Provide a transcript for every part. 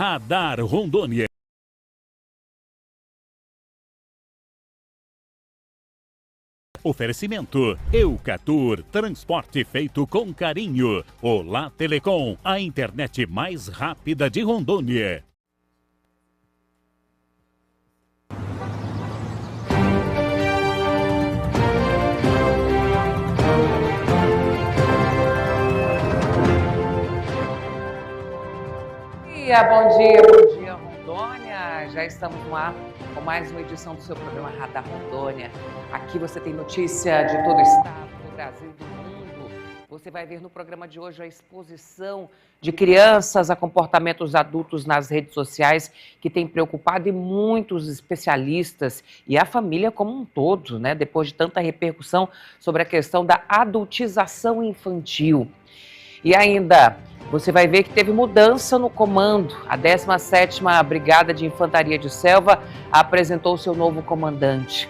Radar Rondônia. Oferecimento Eucatur, transporte feito com carinho. Olá Telecom, a internet mais rápida de Rondônia. Bom dia Rondônia, já estamos no ar com mais uma edição do seu programa Radar Rondônia. Aqui você tem notícia de todo o estado, do Brasil e do mundo. Você vai ver no programa de hoje a exposição de crianças a comportamentos adultos nas redes sociais que tem preocupado e muitos especialistas e a família como um todo, né? Depois de tanta repercussão sobre a questão da adultização infantil. E ainda, você vai ver que teve mudança no comando. A 17ª Brigada de Infantaria de Selva apresentou seu novo comandante.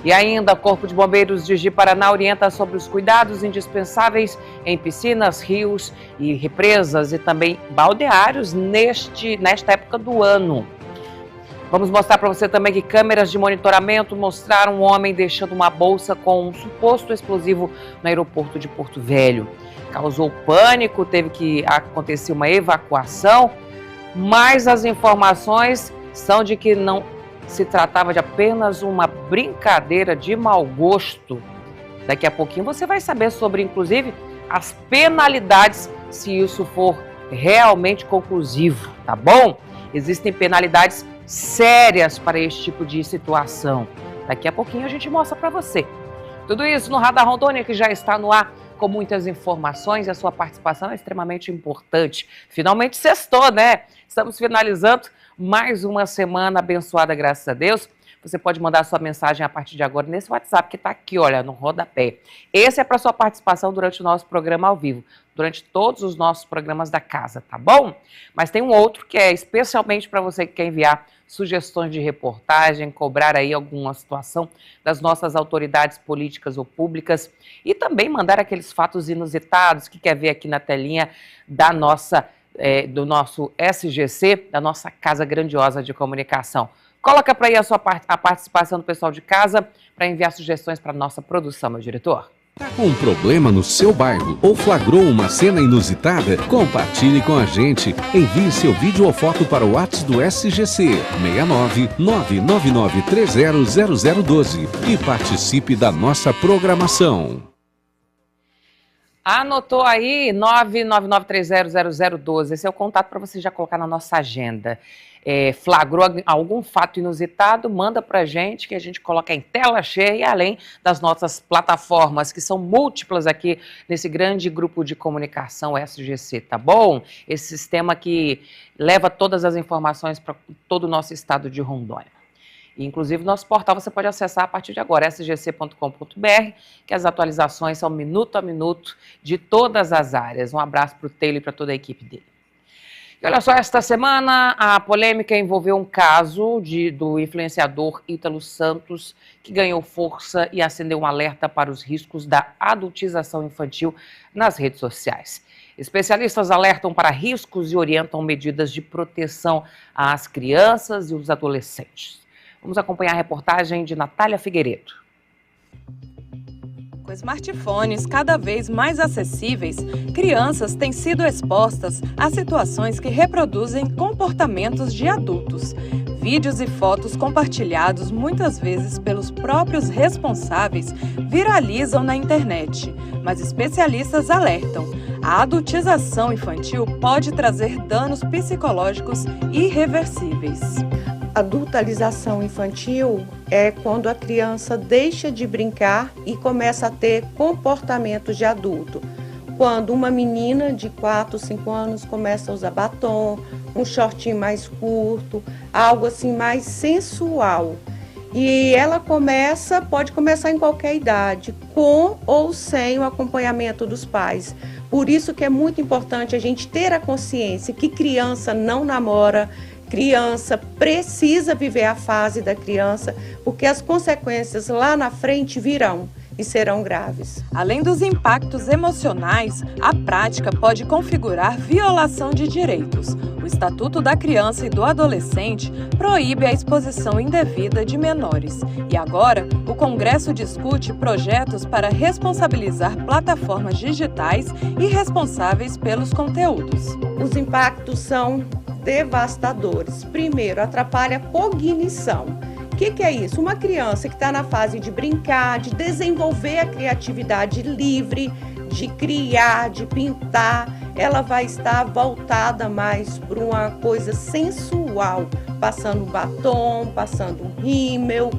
E ainda, o Corpo de Bombeiros de Ji-Paraná orienta sobre os cuidados indispensáveis em piscinas, rios e represas e também balneários nesta época do ano. Vamos mostrar para você também que câmeras de monitoramento mostraram um homem deixando uma bolsa com um suposto explosivo no aeroporto de Porto Velho. Causou pânico, teve que acontecer uma evacuação, mas as informações são de que não se tratava de apenas uma brincadeira de mau gosto. Daqui a pouquinho você vai saber sobre, inclusive, as penalidades se isso for realmente conclusivo, tá bom? Existem penalidades sérias para esse tipo de situação. Daqui a pouquinho a gente mostra para você. Tudo isso no Radar Rondônia, que já está no ar com muitas informações, e a sua participação é extremamente importante. Finalmente sextou, né? Estamos finalizando mais uma semana abençoada, graças a Deus. Você pode mandar sua mensagem a partir de agora nesse WhatsApp que está aqui, olha, no rodapé. Esse é para sua participação durante o nosso programa ao vivo, durante todos os nossos programas da casa, tá bom? Mas tem um outro que é especialmente para você que quer enviar sugestões de reportagem, cobrar aí alguma situação das nossas autoridades políticas ou públicas e também mandar aqueles fatos inusitados que quer ver aqui na telinha da nossa, do nosso SGC, da nossa Casa Grandiosa de Comunicação. Coloca para aí a participação do pessoal de casa para enviar sugestões para a nossa produção, meu diretor. Tá com um problema no seu bairro ou flagrou uma cena inusitada? Compartilhe com a gente. Envie seu vídeo ou foto para o WhatsApp do SGC 69 999300012 e participe da nossa programação. Anotou aí? 999300012. Esse é o contato para você já colocar na nossa agenda. Flagrou algum fato inusitado, manda pra gente que a gente coloca em tela cheia e além das nossas plataformas, que são múltiplas aqui nesse grande grupo de comunicação SGC, tá bom? Esse sistema que leva todas as informações para todo o nosso estado de Rondônia. E, inclusive, nosso portal você pode acessar a partir de agora, sgc.com.br, que as atualizações são minuto a minuto de todas as áreas. Um abraço para o Taylor e para toda a equipe dele. E olha só, esta semana a polêmica envolveu um caso do influenciador Ítalo Santos, que ganhou força e acendeu um alerta para os riscos da adultização infantil nas redes sociais. Especialistas alertam para riscos e orientam medidas de proteção às crianças e os adolescentes. Vamos acompanhar a reportagem de Natália Figueiredo. Com smartphones cada vez mais acessíveis, crianças têm sido expostas a situações que reproduzem comportamentos de adultos. Vídeos e fotos compartilhados muitas vezes pelos próprios responsáveis viralizam na internet, mas especialistas alertam: a adultização infantil pode trazer danos psicológicos irreversíveis. Adultalização infantil é quando a criança deixa de brincar e começa a ter comportamentos de adulto. Quando uma menina de 4, 5 anos começa a usar batom, um shortinho mais curto, algo assim mais sensual. E ela pode começar em qualquer idade, com ou sem o acompanhamento dos pais. Por isso que é muito importante a gente ter a consciência que criança não namora, criança precisa viver a fase da criança, porque as consequências lá na frente virão. e serão graves. Além dos impactos emocionais, a prática pode configurar violação de direitos. O Estatuto da Criança e do Adolescente proíbe a exposição indevida de menores. E agora, o Congresso discute projetos para responsabilizar plataformas digitais e responsáveis pelos conteúdos. Os impactos são devastadores. Primeiro, atrapalha a cognição. O que é isso? Uma criança que está na fase de brincar, de desenvolver a criatividade livre, de criar, de pintar, ela vai estar voltada mais para uma coisa sensual, passando batom, passando rímel,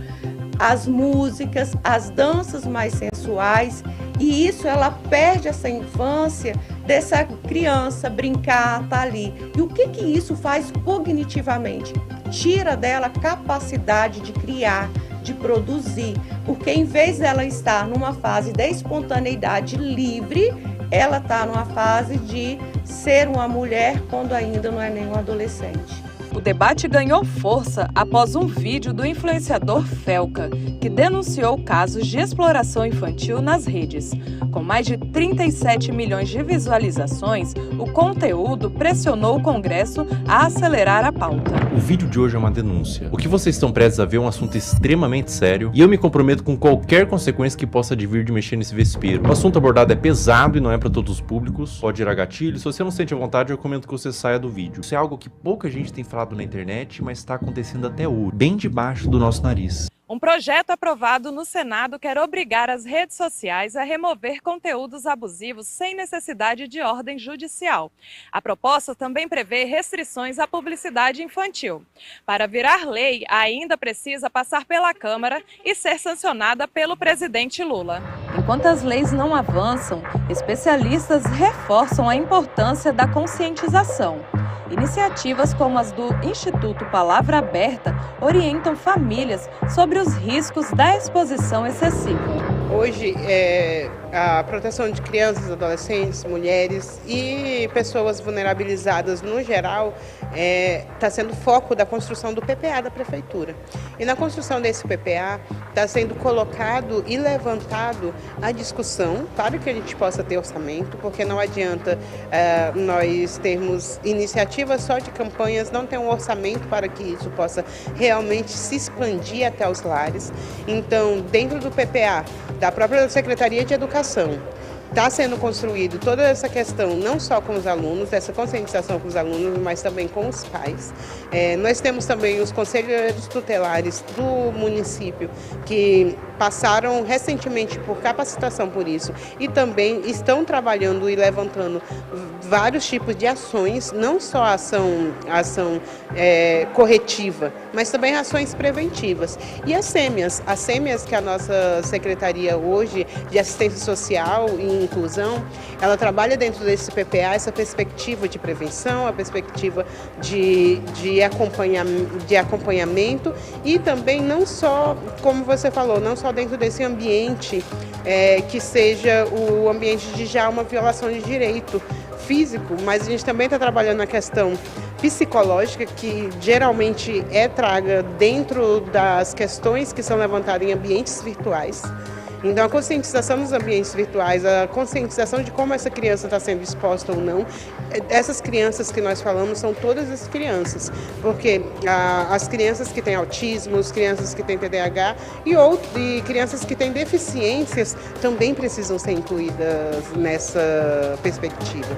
as músicas, as danças mais sensuais, e isso ela perde essa infância dessa criança brincar, tá ali. E o que isso faz cognitivamente? Tira dela a capacidade de criar, de produzir, porque em vez dela estar numa fase da espontaneidade livre, ela está numa fase de ser uma mulher quando ainda não é nem um adolescente. O debate ganhou força após um vídeo do influenciador Felca, que denunciou casos de exploração infantil nas redes. Com mais de 37 milhões de visualizações, o conteúdo pressionou o Congresso a acelerar a pauta. O vídeo de hoje é uma denúncia. O que vocês estão prestes a ver é um assunto extremamente sério e eu me comprometo com qualquer consequência que possa advir de mexer nesse vespeiro. O assunto abordado é pesado e não é para todos os públicos, pode gerar gatilho. Se você não sente a vontade, eu recomendo que você saia do vídeo. Isso é algo que pouca gente tem falado na internet, mas está acontecendo até hoje, bem debaixo do nosso nariz. Um projeto aprovado no Senado quer obrigar as redes sociais a remover conteúdos abusivos sem necessidade de ordem judicial. A proposta também prevê restrições à publicidade infantil. Para virar lei, ainda precisa passar pela Câmara e ser sancionada pelo presidente Lula. Enquanto as leis não avançam, especialistas reforçam a importância da conscientização. Iniciativas como as do Instituto Palavra Aberta orientam famílias sobre os riscos da exposição excessiva. Hoje, a proteção de crianças, adolescentes, mulheres e pessoas vulnerabilizadas no geral está sendo foco da construção do PPA da Prefeitura. E na construção desse PPA está sendo colocado e levantado a discussão para que a gente possa ter orçamento, porque não adianta nós termos iniciativas só de campanhas, não ter um orçamento para que isso possa realmente se expandir até os lares. Então, dentro do PPA, da própria Secretaria de Educação, está sendo construído toda essa questão, não só com os alunos, essa conscientização com os alunos, mas também com os pais. Nós temos também os conselheiros tutelares do município, que passaram recentemente por capacitação por isso e também estão trabalhando e levantando vários tipos de ações, não só ação corretiva, mas também ações preventivas. E as SEMEAS, que é a nossa secretaria hoje de assistência social e inclusão, ela trabalha dentro desse PPA essa perspectiva de prevenção, a perspectiva de acompanhamento e também não só, como você falou, não só dentro desse ambiente que seja o ambiente de já uma violação de direito físico, mas a gente também está trabalhando na questão psicológica, que geralmente é traga dentro das questões que são levantadas em ambientes virtuais. Então, a conscientização nos ambientes virtuais, a conscientização de como essa criança está sendo exposta ou não, essas crianças que nós falamos são todas as crianças, porque as crianças que têm autismo, as crianças que têm TDAH e crianças que têm deficiências também precisam ser incluídas nessa perspectiva.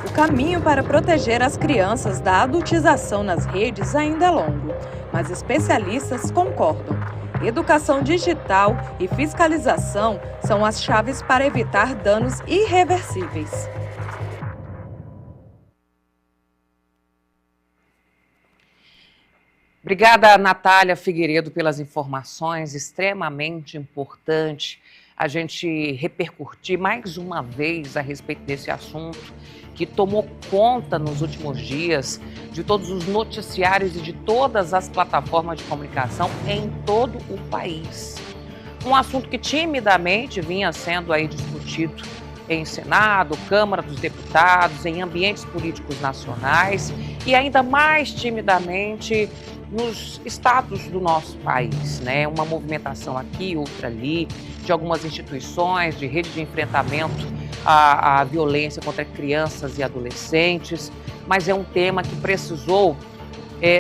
O caminho para proteger as crianças da adultização nas redes ainda é longo, mas especialistas concordam. Educação digital e fiscalização são as chaves para evitar danos irreversíveis. Obrigada, Natália Figueiredo, pelas informações, extremamente importante a gente repercutir mais uma vez a respeito desse assunto que tomou conta nos últimos dias de todos os noticiários e de todas as plataformas de comunicação em todo o país. Um assunto que timidamente vinha sendo aí discutido em Senado, Câmara dos Deputados, em ambientes políticos nacionais e ainda mais timidamente nos estados do nosso país, né? Uma movimentação aqui, outra ali, de algumas instituições, de rede de enfrentamento à violência contra crianças e adolescentes, mas é um tema que precisou...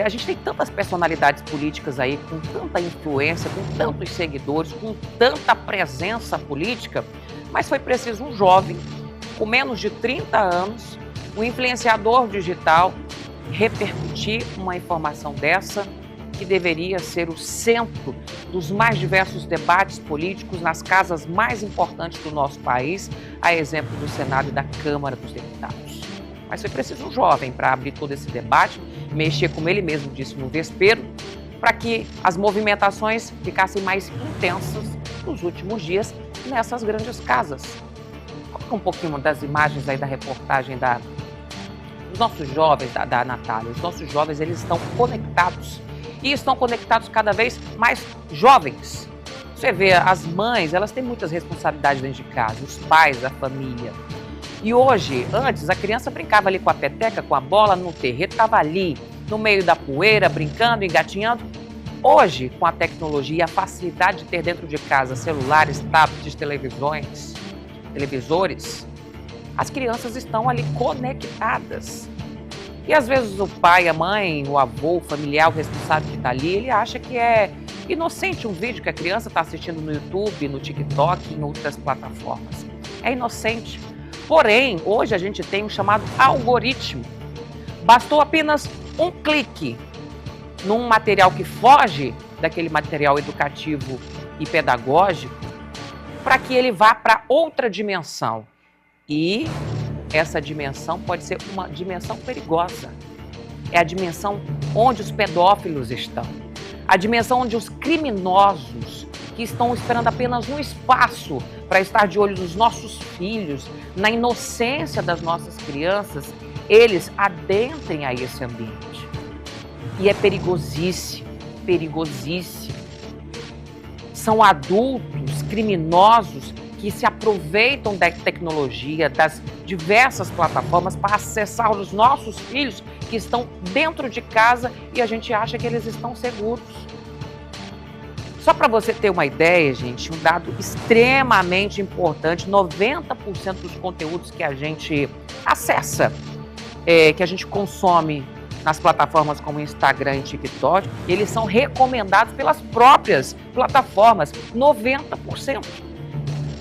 a gente tem tantas personalidades políticas aí, com tanta influência, com tantos seguidores, com tanta presença política, mas foi preciso um jovem, com menos de 30 anos, um influenciador digital, repercutir uma informação dessa, que deveria ser o centro dos mais diversos debates políticos nas casas mais importantes do nosso país, a exemplo do Senado e da Câmara dos Deputados. Mas foi preciso um jovem para abrir todo esse debate, mexer, como ele mesmo disse no vespeiro, para que as movimentações ficassem mais intensas nos últimos dias nessas grandes casas. Coloca um pouquinho das imagens aí da reportagem dos nossos jovens, da Natália. Os nossos jovens, eles estão conectados e estão conectados cada vez mais jovens. Você vê, as mães, elas têm muitas responsabilidades dentro de casa, os pais, a família. E hoje, antes, a criança brincava ali com a peteca, com a bola no terreiro, estava ali, no meio da poeira, brincando, engatinhando. Hoje, com a tecnologia e a facilidade de ter dentro de casa celulares, tablets, televisores, as crianças estão ali conectadas. E às vezes o pai, a mãe, o avô, o familiar, o responsável que está ali, ele acha que é inocente um vídeo que a criança está assistindo no YouTube, no TikTok, em outras plataformas. É inocente. Porém, hoje a gente tem um chamado algoritmo. Bastou apenas um clique num material que foge daquele material educativo e pedagógico para que ele vá para outra dimensão. E essa dimensão pode ser uma dimensão perigosa. É a dimensão onde os pedófilos estão. A dimensão onde os criminosos que estão esperando apenas um espaço para estar de olho nos nossos filhos, na inocência das nossas crianças, eles adentrem a esse ambiente. E é perigosíssimo, perigosíssimo. São adultos criminosos que se aproveitam da tecnologia, das diversas plataformas para acessar os nossos filhos que estão dentro de casa e a gente acha que eles estão seguros. Só para você ter uma ideia, gente, um dado extremamente importante, 90% dos conteúdos que a gente acessa, que a gente consome nas plataformas como Instagram e TikTok, eles são recomendados pelas próprias plataformas, 90%.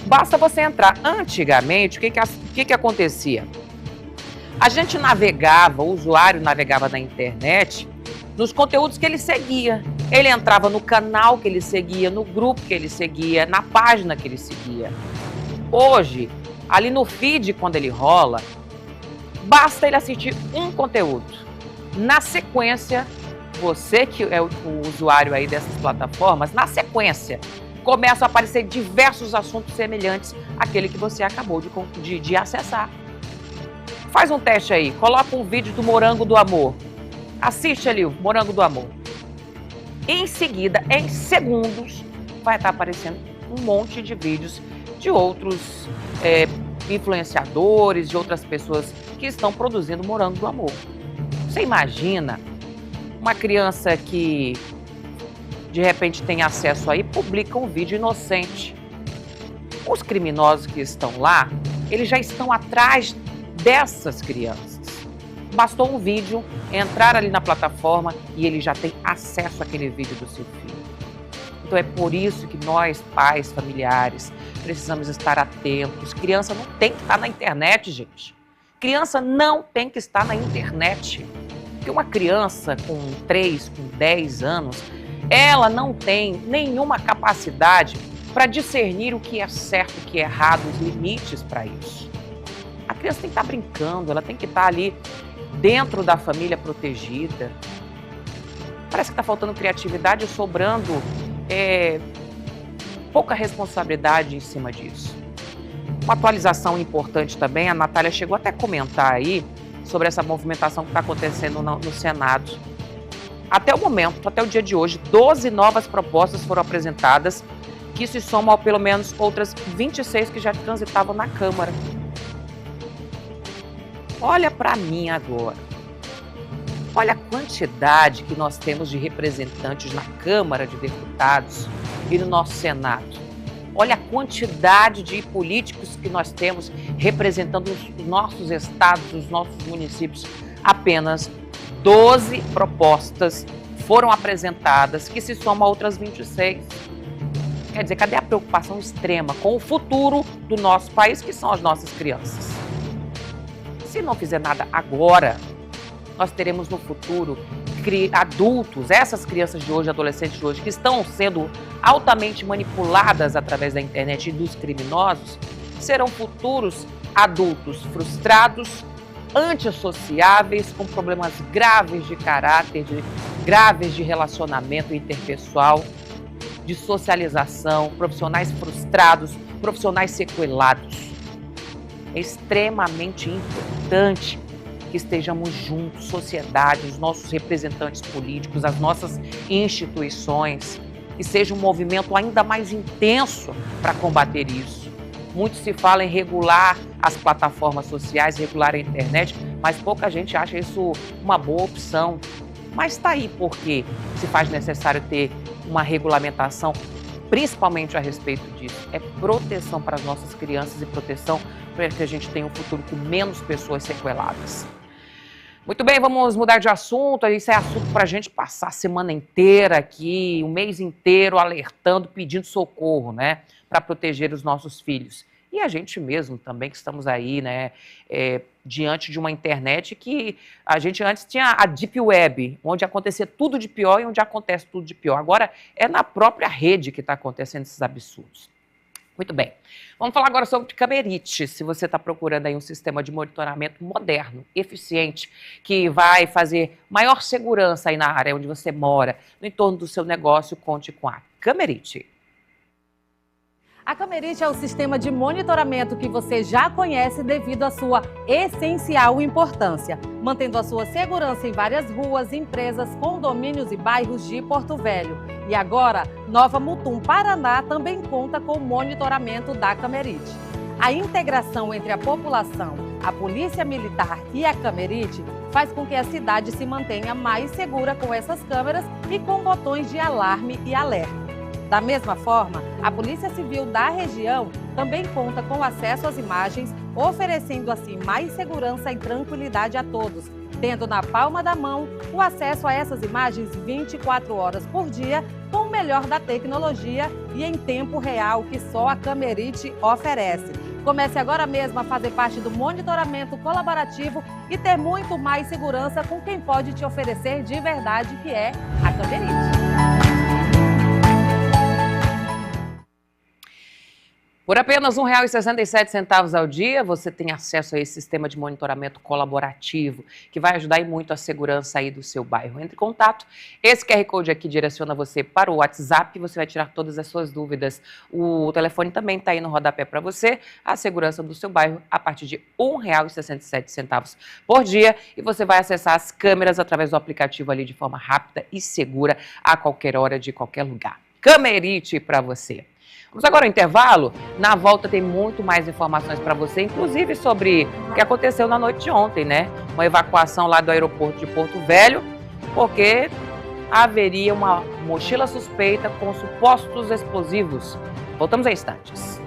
Basta você entrar. Antigamente, o que acontecia? A gente navegava, o usuário navegava na internet nos conteúdos que ele seguia. Ele entrava no canal que ele seguia, no grupo que ele seguia, na página que ele seguia. Hoje, ali no feed, quando ele rola, basta ele assistir um conteúdo. Na sequência, você que é o usuário aí dessas plataformas, na sequência, começam a aparecer diversos assuntos semelhantes àquele que você acabou de acessar. Faz um teste aí, coloca um vídeo do Morango do Amor. Assiste ali o Morango do Amor. Em seguida, em segundos, vai estar aparecendo um monte de vídeos de outros influenciadores, de outras pessoas que estão produzindo Morango do Amor. Você imagina uma criança que de repente tem acesso aí, publica um vídeo inocente. Os criminosos que estão lá, eles já estão atrás dessas crianças. Bastou um vídeo, entrar ali na plataforma e ele já tem acesso àquele vídeo do seu filho. Então é por isso que nós, pais, familiares, precisamos estar atentos. Criança não tem que estar na internet, gente. Criança não tem que estar na internet. Porque uma criança com 3, com 10 anos, ela não tem nenhuma capacidade para discernir o que é certo, o que é errado, os limites para isso. A criança tem que estar brincando, ela tem que estar ali dentro da família protegida. Parece que está faltando criatividade e sobrando pouca responsabilidade em cima disso. Uma atualização importante também, a Natália chegou até a comentar aí sobre essa movimentação que está acontecendo no Senado. Até o momento, até o dia de hoje, 12 novas propostas foram apresentadas, que se somam a pelo menos outras 26 que já transitavam na Câmara. Olha para mim agora. Olha a quantidade que nós temos de representantes na Câmara de Deputados e no nosso Senado. Olha a quantidade de políticos que nós temos representando os nossos estados, os nossos municípios. Apenas 12 propostas foram apresentadas, que se somam a outras 26. Quer dizer, cadê a preocupação extrema com o futuro do nosso país, que são as nossas crianças? Se não fizer nada agora, nós teremos no futuro adultos, essas crianças de hoje, adolescentes de hoje, que estão sendo altamente manipuladas através da internet e dos criminosos, serão futuros adultos frustrados, antissociáveis, com problemas graves de caráter, graves de relacionamento interpessoal, de socialização, profissionais frustrados, profissionais sequelados. É extremamente importante que estejamos juntos, sociedade, os nossos representantes políticos, as nossas instituições, que seja um movimento ainda mais intenso para combater isso. Muito se fala em regular as plataformas sociais, regular a internet, mas pouca gente acha isso uma boa opção. Mas está aí porque se faz necessário ter uma regulamentação, principalmente a respeito disso. É proteção para as nossas crianças e proteção para que a gente tenha um futuro com menos pessoas sequeladas. Muito bem, vamos mudar de assunto. Isso é assunto para a gente passar a semana inteira aqui, o mês inteiro alertando, pedindo socorro, né? Para proteger os nossos filhos. E a gente mesmo também, que estamos aí, né? Diante de uma internet que a gente antes tinha a Deep Web, onde acontecia tudo de pior e onde acontece tudo de pior. Agora é na própria rede que está acontecendo esses absurdos. Muito bem. Vamos falar agora sobre Camerite. Se você está procurando aí um sistema de monitoramento moderno, eficiente, que vai fazer maior segurança aí na área onde você mora, no entorno do seu negócio, conte com a Camerite. A Camerite é o sistema de monitoramento que você já conhece devido à sua essencial importância, mantendo a sua segurança em várias ruas, empresas, condomínios e bairros de Porto Velho. E agora, Nova Mutum, Paraná, também conta com o monitoramento da Camerite. A integração entre a população, a Polícia Militar e a Camerite faz com que a cidade se mantenha mais segura com essas câmeras e com botões de alarme e alerta. Da mesma forma, a Polícia Civil da região também conta com acesso às imagens, oferecendo assim mais segurança e tranquilidade a todos, tendo na palma da mão o acesso a essas imagens 24 horas por dia, com o melhor da tecnologia e em tempo real que só a Camerite oferece. Comece agora mesmo a fazer parte do monitoramento colaborativo e ter muito mais segurança com quem pode te oferecer de verdade, que é a Camerite. Por apenas R$ 1,67 ao dia, você tem acesso a esse sistema de monitoramento colaborativo, que vai ajudar muito a segurança aí do seu bairro. Entre em contato, esse QR Code aqui direciona você para o WhatsApp, você vai tirar todas as suas dúvidas. O telefone também está aí no rodapé para você, a segurança do seu bairro a partir de R$ 1,67 por dia, e você vai acessar as câmeras através do aplicativo ali de forma rápida e segura a qualquer hora, de qualquer lugar. Camerite para você. Vamos agora ao intervalo. Na volta tem muito mais informações para você, inclusive sobre o que aconteceu na noite de ontem, né? Uma evacuação lá do aeroporto de Porto Velho, porque haveria uma mochila suspeita com supostos explosivos. Voltamos a instantes.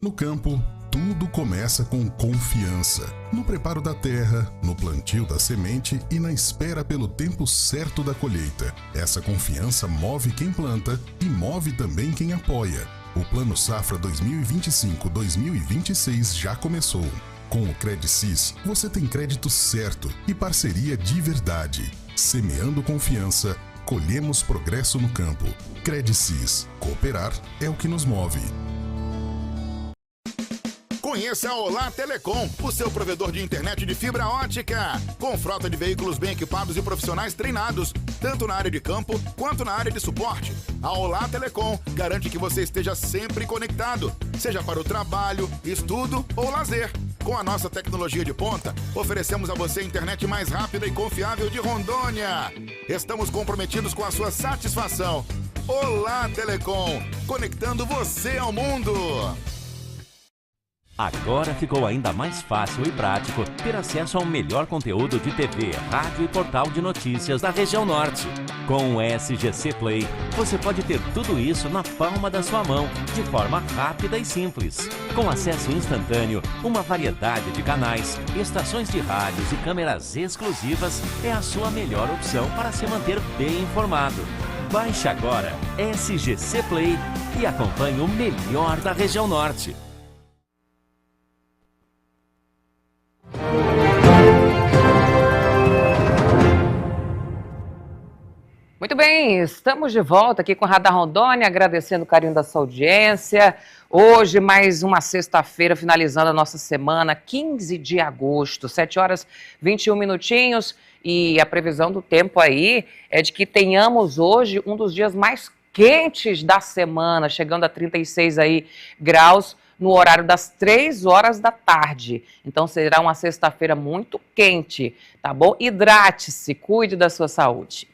No campo, tudo começa com confiança. No preparo da terra, no plantio da semente e na espera pelo tempo certo da colheita. Essa confiança move quem planta e move também quem apoia. O Plano Safra 2025-2026 já começou. Com o Credicis, você tem crédito certo e parceria de verdade. Semeando confiança, colhemos progresso no campo. Credicis. Cooperar é o que nos move. Conheça a Olá Telecom, o seu provedor de internet de fibra ótica, com frota de veículos bem equipados e profissionais treinados, tanto na área de campo quanto na área de suporte. A Olá Telecom garante que você esteja sempre conectado, seja para o trabalho, estudo ou lazer. Com a nossa tecnologia de ponta, oferecemos a você a internet mais rápida e confiável de Rondônia. Estamos comprometidos com a sua satisfação. Olá, Telecom, conectando você ao mundo. Agora ficou ainda mais fácil e prático ter acesso ao melhor conteúdo de TV, rádio e portal de notícias da região norte. Com o SGC Play, você pode ter tudo isso na palma da sua mão, de forma rápida e simples. Com acesso instantâneo, uma variedade de canais, estações de rádios e câmeras exclusivas, é a sua melhor opção para se manter bem informado. Baixe agora SGC Play e acompanhe o melhor da região norte. Muito bem, estamos de volta aqui com a Radar Rondônia, agradecendo o carinho da sua audiência. Hoje, mais uma sexta-feira, finalizando a nossa semana, 15 de agosto, 7 horas 21 minutinhos. E a previsão do tempo aí é de que tenhamos hoje um dos dias mais quentes da semana, chegando a 36 aí graus no horário das 3 horas da tarde. Então será uma sexta-feira muito quente, tá bom? Hidrate-se, cuide da sua saúde.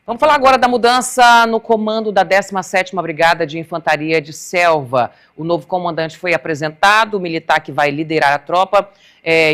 Vamos falar agora da mudança no comando da 17ª Brigada de Infantaria de Selva. O novo comandante foi apresentado, o militar que vai liderar a tropa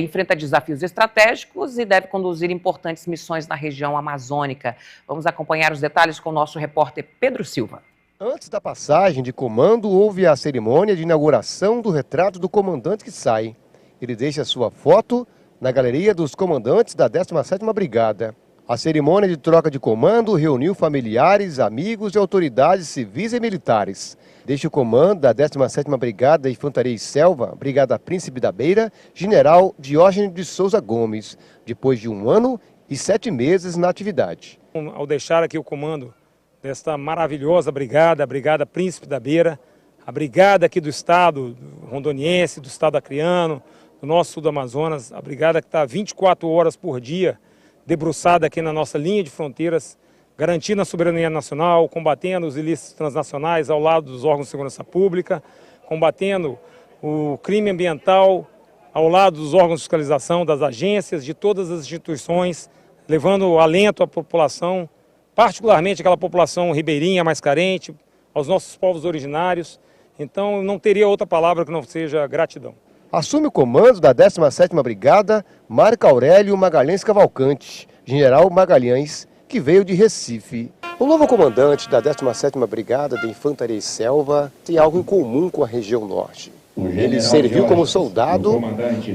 enfrenta desafios estratégicos e deve conduzir importantes missões na região amazônica. Vamos acompanhar os detalhes com o nosso repórter Pedro Silva. Antes da passagem de comando, houve a cerimônia de inauguração do retrato do comandante que sai. Ele deixa sua foto na galeria dos comandantes da 17ª Brigada. A cerimônia de troca de comando reuniu familiares, amigos e autoridades civis e militares. Deixa o comando da 17ª Brigada de Infantaria e Selva, Brigada Príncipe da Beira, General Diógenes de Souza Gomes, depois de 1 ano e 7 meses na atividade. Ao deixar aqui o comando desta maravilhosa brigada, a Brigada Príncipe da Beira, a brigada aqui do estado rondoniense, do estado acreano, do nosso sul do Amazonas, a brigada que está 24 horas por dia, debruçada aqui na nossa linha de fronteiras, garantindo a soberania nacional, combatendo os ilícitos transnacionais ao lado dos órgãos de segurança pública, combatendo o crime ambiental ao lado dos órgãos de fiscalização, das agências, de todas as instituições, levando alento à população, particularmente aquela população ribeirinha mais carente, aos nossos povos originários. Então não teria outra palavra que não seja gratidão. Assume o comando da 17ª Brigada Marco Aurélio Magalhães Cavalcante, General Magalhães, que veio de Recife. O novo comandante da 17ª Brigada de Infantaria e Selva tem algo em comum com a região norte. Ele serviu como soldado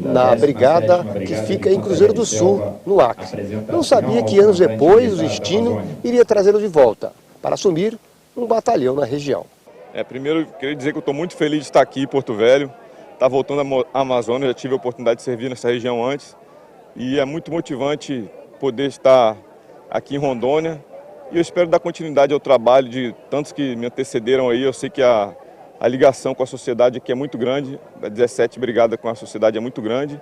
na brigada que fica em Cruzeiro do Sul, no Acre. Não sabia que anos depois o destino iria trazê-lo de volta para assumir um batalhão na região. Primeiro, queria dizer que eu estou muito feliz de estar aqui em Porto Velho. Está voltando à Amazônia, já tive a oportunidade de servir nessa região antes. E é muito motivante poder estar aqui em Rondônia. E eu espero dar continuidade ao trabalho de tantos que me antecederam aí. Eu sei que a ligação com a sociedade aqui é muito grande. A 17 Brigada com a sociedade é muito grande.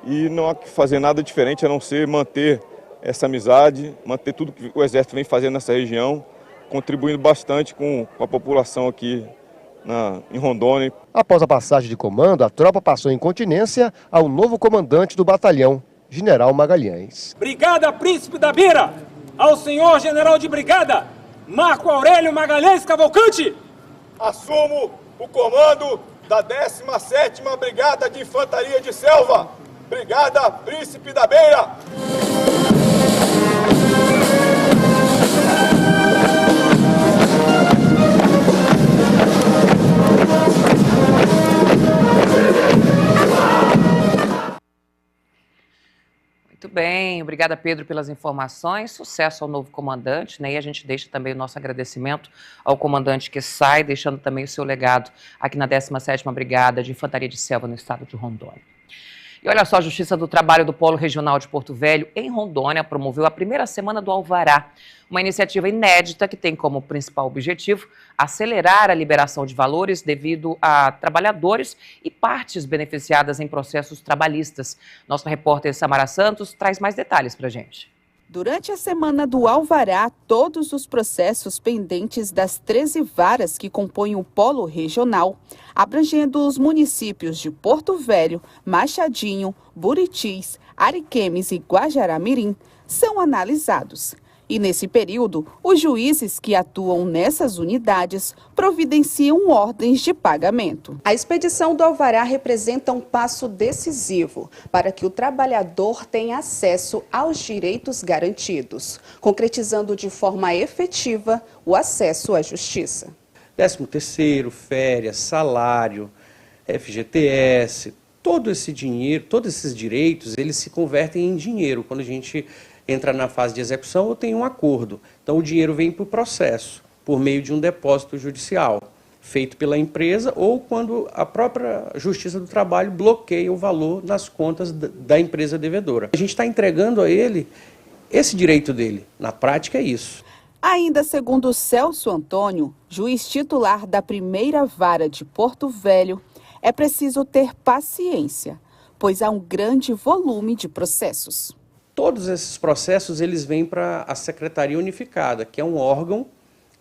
E não há que fazer nada diferente a não ser manter essa amizade, manter tudo que o Exército vem fazendo nessa região, contribuindo bastante com a população aqui em Rondônia. Após a passagem de comando, a tropa passou em continência ao novo comandante do batalhão, General Magalhães. Brigada Príncipe da Beira, ao senhor General de Brigada, Marco Aurélio Magalhães Cavalcante. Assumo o comando da 17ª Brigada de Infantaria de Selva, Brigada Príncipe da Beira. Muito bem, obrigada Pedro pelas informações, sucesso ao novo comandante, né? E a gente deixa também o nosso agradecimento ao comandante que sai, deixando também o seu legado aqui na 17ª Brigada de Infantaria de Selva no estado de Rondônia. E olha só, a Justiça do Trabalho do Polo Regional de Porto Velho, em Rondônia, promoveu a primeira semana do Alvará, uma iniciativa inédita que tem como principal objetivo acelerar a liberação de valores devido a trabalhadores e partes beneficiadas em processos trabalhistas. Nosso repórter Samara Santos traz mais detalhes para a gente. Durante a semana do Alvará, todos os processos pendentes das 13 varas que compõem o polo regional, abrangendo os municípios de Porto Velho, Machadinho, Buritis, Ariquemes e Guajará-Mirim, são analisados. E nesse período, os juízes que atuam nessas unidades providenciam ordens de pagamento. A expedição do Alvará representa um passo decisivo para que o trabalhador tenha acesso aos direitos garantidos, concretizando de forma efetiva o acesso à justiça. 13º, férias, salário, FGTS, todo esse dinheiro, todos esses direitos, eles se convertem em dinheiro quando a gente entra na fase de execução ou tem um acordo. Então o dinheiro vem para o processo, por meio de um depósito judicial, feito pela empresa ou quando a própria Justiça do Trabalho bloqueia o valor nas contas da empresa devedora. A gente está entregando a ele esse direito dele. Na prática é isso. Ainda segundo Celso Antônio, juiz titular da primeira vara de Porto Velho, é preciso ter paciência, pois há um grande volume de processos. Todos esses processos eles vêm para a Secretaria Unificada, que é um órgão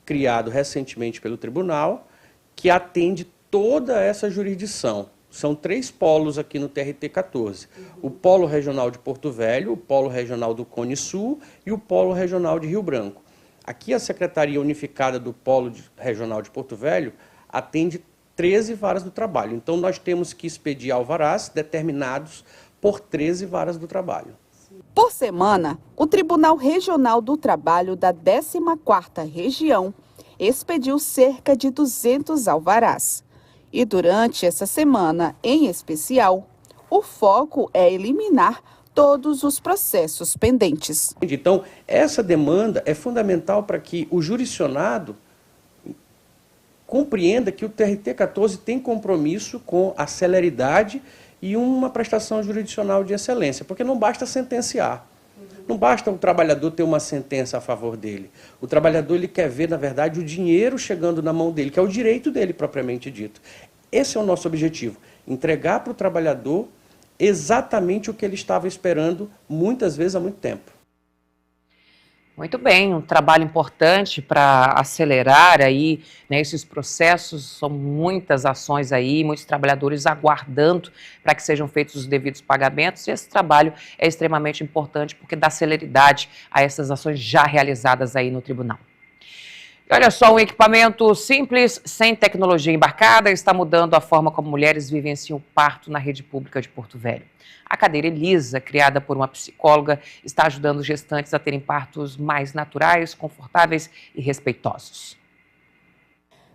criado recentemente pelo tribunal, que atende toda essa jurisdição. São 3 polos aqui no TRT-14. O Polo Regional de Porto Velho, o Polo Regional do Cone Sul e o Polo Regional de Rio Branco. Aqui a Secretaria Unificada do Polo Regional de Porto Velho atende 13 varas do trabalho. Então nós temos que expedir alvarás determinados por 13 varas do trabalho. Por semana, o Tribunal Regional do Trabalho da 14ª Região expediu cerca de 200 alvarás. E durante essa semana, em especial, o foco é eliminar todos os processos pendentes. Então, essa demanda é fundamental para que o jurisdicionado compreenda que o TRT-14 tem compromisso com a celeridade e uma prestação jurisdicional de excelência, porque não basta sentenciar. Não basta o trabalhador ter uma sentença a favor dele. O trabalhador ele quer ver, na verdade, o dinheiro chegando na mão dele, que é o direito dele propriamente dito. Esse é o nosso objetivo, entregar para o trabalhador exatamente o que ele estava esperando, muitas vezes há muito tempo. Muito bem, um trabalho importante para acelerar aí, né, esses processos. São muitas ações aí, muitos trabalhadores aguardando para que sejam feitos os devidos pagamentos. E esse trabalho é extremamente importante porque dá celeridade a essas ações já realizadas aí no tribunal. E olha só, um equipamento simples, sem tecnologia embarcada, está mudando a forma como mulheres vivenciam o parto na rede pública de Porto Velho. A cadeira Elisa, criada por uma psicóloga, está ajudando gestantes a terem partos mais naturais, confortáveis e respeitosos.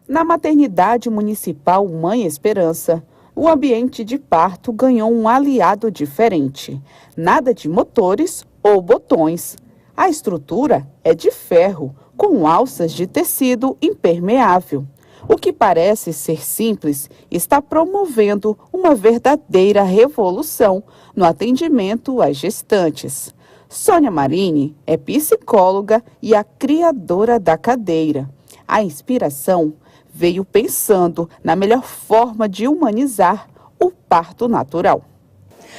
Na maternidade municipal Mãe Esperança, o ambiente de parto ganhou um aliado diferente. Nada de motores ou botões. A estrutura é de ferro, com alças de tecido impermeável. O que parece ser simples está promovendo uma verdadeira revolução no atendimento às gestantes. Sônia Marini é psicóloga e a criadora da cadeira. A inspiração veio pensando na melhor forma de humanizar o parto natural.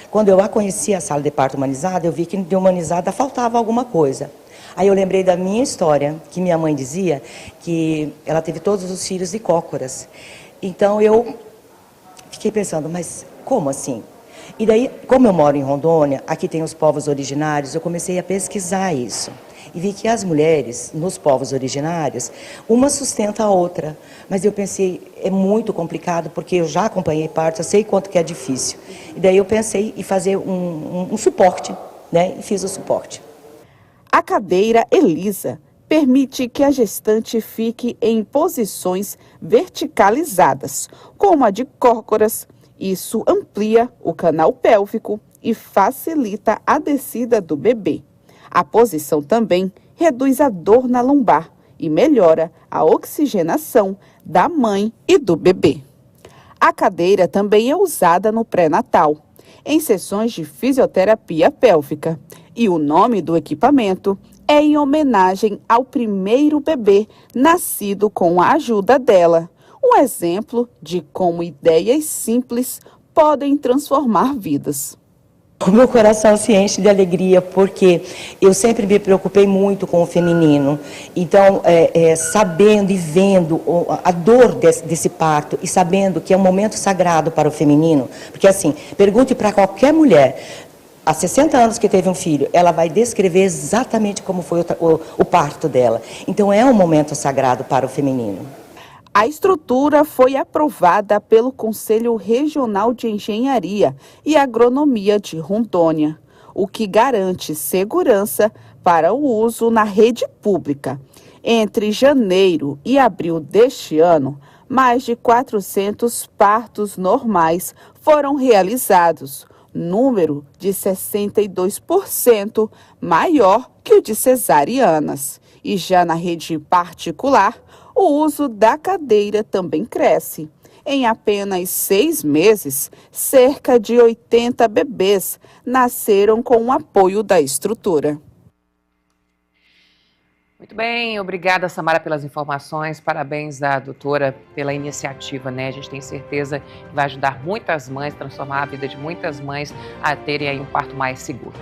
Quando eu conheci a sala de parto humanizada, eu vi que de humanizada faltava alguma coisa. Aí eu lembrei da minha história, que minha mãe dizia que ela teve todos os filhos de cócoras. Então eu fiquei pensando, mas como assim? E daí, como eu moro em Rondônia, aqui tem os povos originários, eu comecei a pesquisar isso. E vi que as mulheres, nos povos originários, uma sustenta a outra. Mas eu pensei, é muito complicado, porque eu já acompanhei parto, eu sei quanto que é difícil. E daí eu pensei em fazer um suporte, né? E fiz o suporte. A cadeira Elisa permite que a gestante fique em posições verticalizadas, como a de cócoras. Isso amplia o canal pélvico e facilita a descida do bebê. A posição também reduz a dor na lombar e melhora a oxigenação da mãe e do bebê. A cadeira também é usada no pré-natal, em sessões de fisioterapia pélvica. E o nome do equipamento é em homenagem ao primeiro bebê nascido com a ajuda dela. Um exemplo de como ideias simples podem transformar vidas. O meu coração se enche de alegria, porque eu sempre me preocupei muito com o feminino. Então, sabendo e vendo a dor desse parto e sabendo que é um momento sagrado para o feminino, porque assim, pergunte para qualquer mulher, há 60 anos que teve um filho, ela vai descrever exatamente como foi o parto dela. Então, é um momento sagrado para o feminino. A estrutura foi aprovada pelo Conselho Regional de Engenharia e Agronomia de Rondônia, o que garante segurança para o uso na rede pública. Entre janeiro e abril deste ano, mais de 400 partos normais foram realizados, número de 62% maior que o de cesarianas. E já na rede particular, o uso da cadeira também cresce. Em apenas 6 meses, cerca de 80 bebês nasceram com o apoio da estrutura. Muito bem, obrigada, Samara, pelas informações. Parabéns à doutora pela iniciativa, né? A gente tem certeza que vai ajudar muitas mães, transformar a vida de muitas mães a terem aí um parto mais seguro.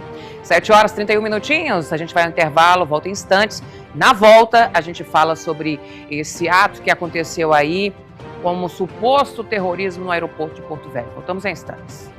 7h31, a gente vai ao intervalo, volta em instantes. Na volta, a gente fala sobre esse ato que aconteceu aí, como suposto terrorismo no aeroporto de Porto Velho. Voltamos em instantes.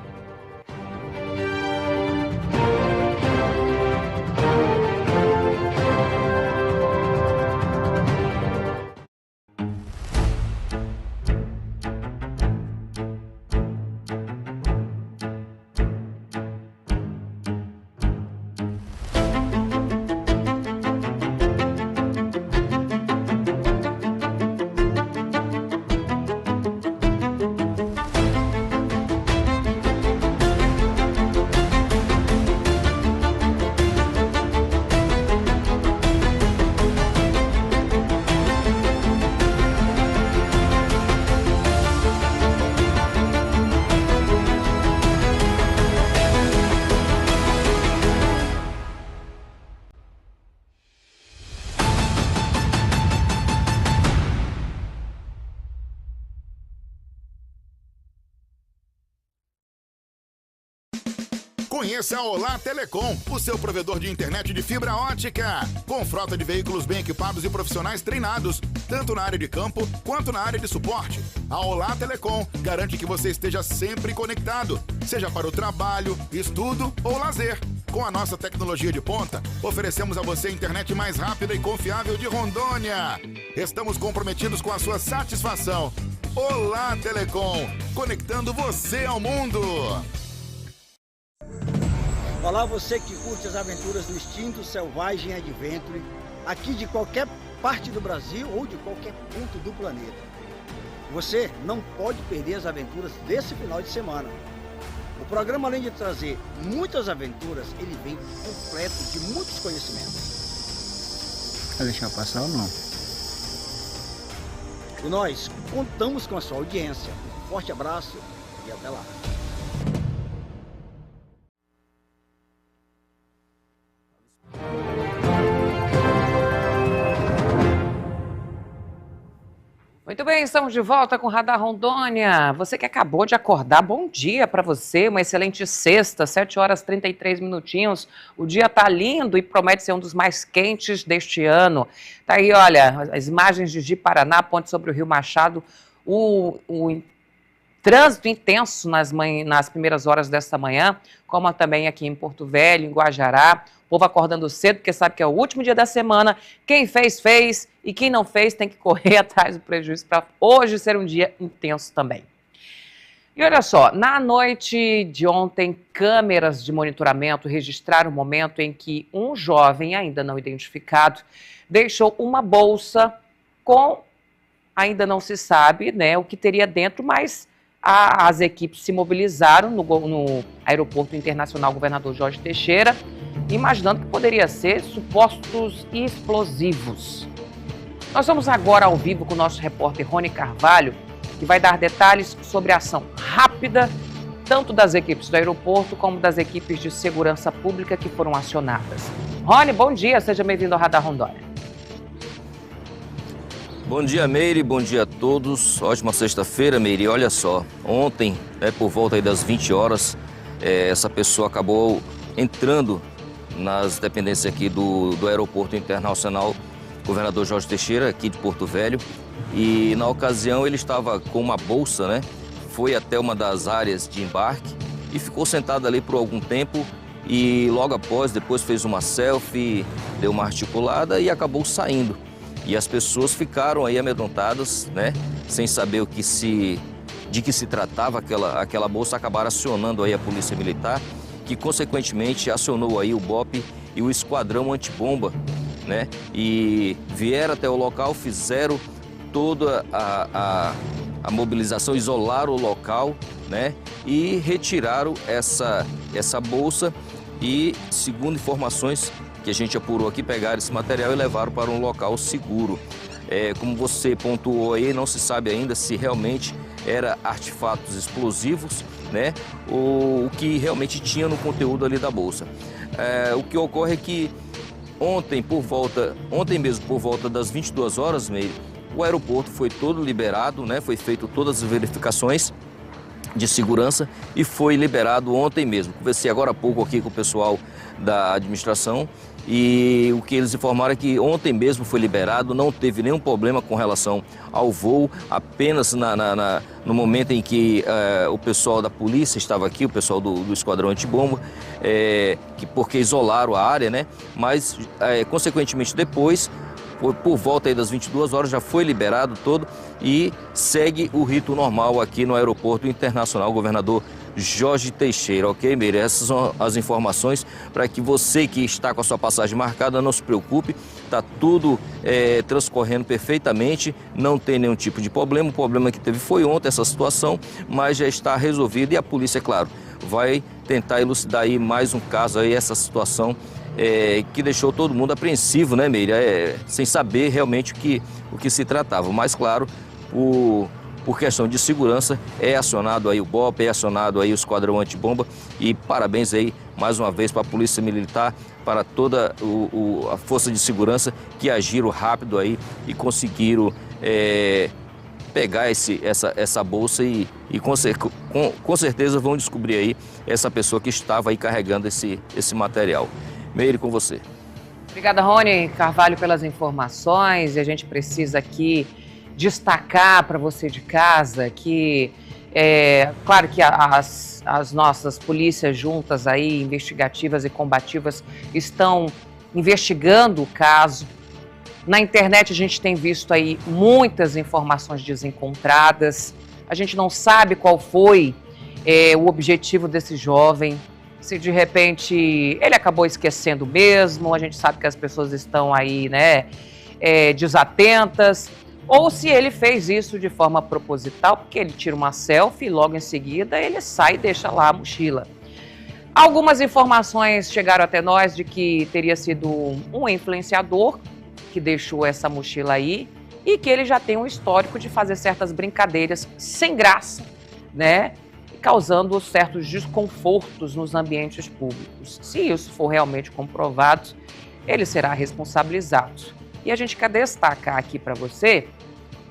Conheça a Olá Telecom, o seu provedor de internet de fibra ótica. Com frota de veículos bem equipados e profissionais treinados, tanto na área de campo quanto na área de suporte. A Olá Telecom garante que você esteja sempre conectado, seja para o trabalho, estudo ou lazer. Com a nossa tecnologia de ponta, oferecemos a você a internet mais rápida e confiável de Rondônia. Estamos comprometidos com a sua satisfação. Olá Telecom, conectando você ao mundo. Olá, você que curte as aventuras do Instinto Selvagem Adventure, aqui de qualquer parte do Brasil ou de qualquer ponto do planeta. Você não pode perder as aventuras desse final de semana. O programa, além de trazer muitas aventuras, ele vem completo de muitos conhecimentos. Quer deixar passar ou não? E nós contamos com a sua audiência. Um forte abraço e até lá. Muito bem, estamos de volta com o Radar Rondônia. Você que acabou de acordar, bom dia para você, uma excelente sexta, 7h33. O dia tá lindo e promete ser um dos mais quentes deste ano. Tá aí, olha, as imagens de Ji-Paraná, ponte sobre o Rio Machado, o trânsito intenso nas primeiras horas desta manhã, como também aqui em Porto Velho, em Guajará. O povo acordando cedo, porque sabe que é o último dia da semana. Quem fez, fez. E quem não fez tem que correr atrás do prejuízo para hoje ser um dia intenso também. E olha só, na noite de ontem, câmeras de monitoramento registraram o momento em que um jovem ainda não identificado deixou uma bolsa com, ainda não se sabe, né, o que teria dentro, mas as equipes se mobilizaram no Aeroporto Internacional Governador Jorge Teixeira, imaginando que poderia ser supostos explosivos. Nós vamos agora ao vivo com o nosso repórter Rony Carvalho, que vai dar detalhes sobre a ação rápida, tanto das equipes do aeroporto como das equipes de segurança pública que foram acionadas. Rony, bom dia, seja bem-vindo ao Radar Rondônia. Bom dia, Meire, bom dia a todos. Ótima sexta-feira, Meire. Olha só, ontem, por volta aí das 20 horas, essa pessoa acabou entrando nas dependências aqui do Aeroporto Internacional Governador Jorge Teixeira, aqui de Porto Velho. E na ocasião ele estava com uma bolsa, né? Foi até uma das áreas de embarque e ficou sentado ali por algum tempo e logo após, depois fez uma selfie, deu uma articulada e acabou saindo. E as pessoas ficaram aí amedrontadas, né? Sem saber de que se tratava aquela bolsa, acabaram acionando aí a Polícia Militar, que consequentemente acionou aí o BOPE e o Esquadrão Antibomba, né? E vieram até o local, fizeram toda a mobilização, isolaram o local, né? E retiraram essa bolsa e, segundo informações que a gente apurou aqui, pegaram esse material e levaram para um local seguro. Como você pontuou aí, não se sabe ainda se realmente era artefatos explosivos, né? Ou o que realmente tinha no conteúdo ali da bolsa. O que ocorre é que ontem mesmo, por volta das 22 horas, Meire, o aeroporto foi todo liberado, né? Foi feito todas as verificações de segurança e foi liberado ontem mesmo. Conversei agora há pouco aqui com o pessoal da administração e o que eles informaram é que ontem mesmo foi liberado, não teve nenhum problema com relação ao voo, apenas no momento em que o pessoal da polícia estava aqui, o pessoal do Esquadrão Antibomba, porque isolaram a área, né? Mas, consequentemente, depois, por volta aí das 22 horas, já foi liberado todo e segue o rito normal aqui no Aeroporto Internacional Governador Jorge Teixeira, ok, Meire? Essas são as informações para que você que está com a sua passagem marcada não se preocupe, está tudo transcorrendo perfeitamente, não tem nenhum tipo de problema. O problema que teve foi ontem essa situação, mas já está resolvido e a polícia, é claro, vai tentar elucidar aí mais um caso aí, essa situação que deixou todo mundo apreensivo, né, Meire? Sem saber realmente o que se tratava, mas claro, por questão de segurança, é acionado aí o BOPE, é acionado aí o Esquadrão Antibomba e parabéns aí mais uma vez para a Polícia Militar, para toda a força de segurança que agiram rápido aí e conseguiram pegar essa bolsa e com certeza vão descobrir aí essa pessoa que estava aí carregando esse material. Meire, com você. Obrigada, Rony Carvalho, pelas informações. E a gente precisa aqui destacar para você de casa que, claro que as nossas polícias juntas aí, investigativas e combativas, estão investigando o caso. Na internet a gente tem visto aí muitas informações desencontradas. A gente não sabe qual foi o objetivo desse jovem. Se de repente ele acabou esquecendo mesmo, a gente sabe que as pessoas estão aí, né, desatentas, ou se ele fez isso de forma proposital, porque ele tira uma selfie e logo em seguida ele sai e deixa lá a mochila. Algumas informações chegaram até nós de que teria sido um influenciador que deixou essa mochila aí e que ele já tem um histórico de fazer certas brincadeiras sem graça, né? Causando certos desconfortos nos ambientes públicos. Se isso for realmente comprovado, ele será responsabilizado. E a gente quer destacar aqui para você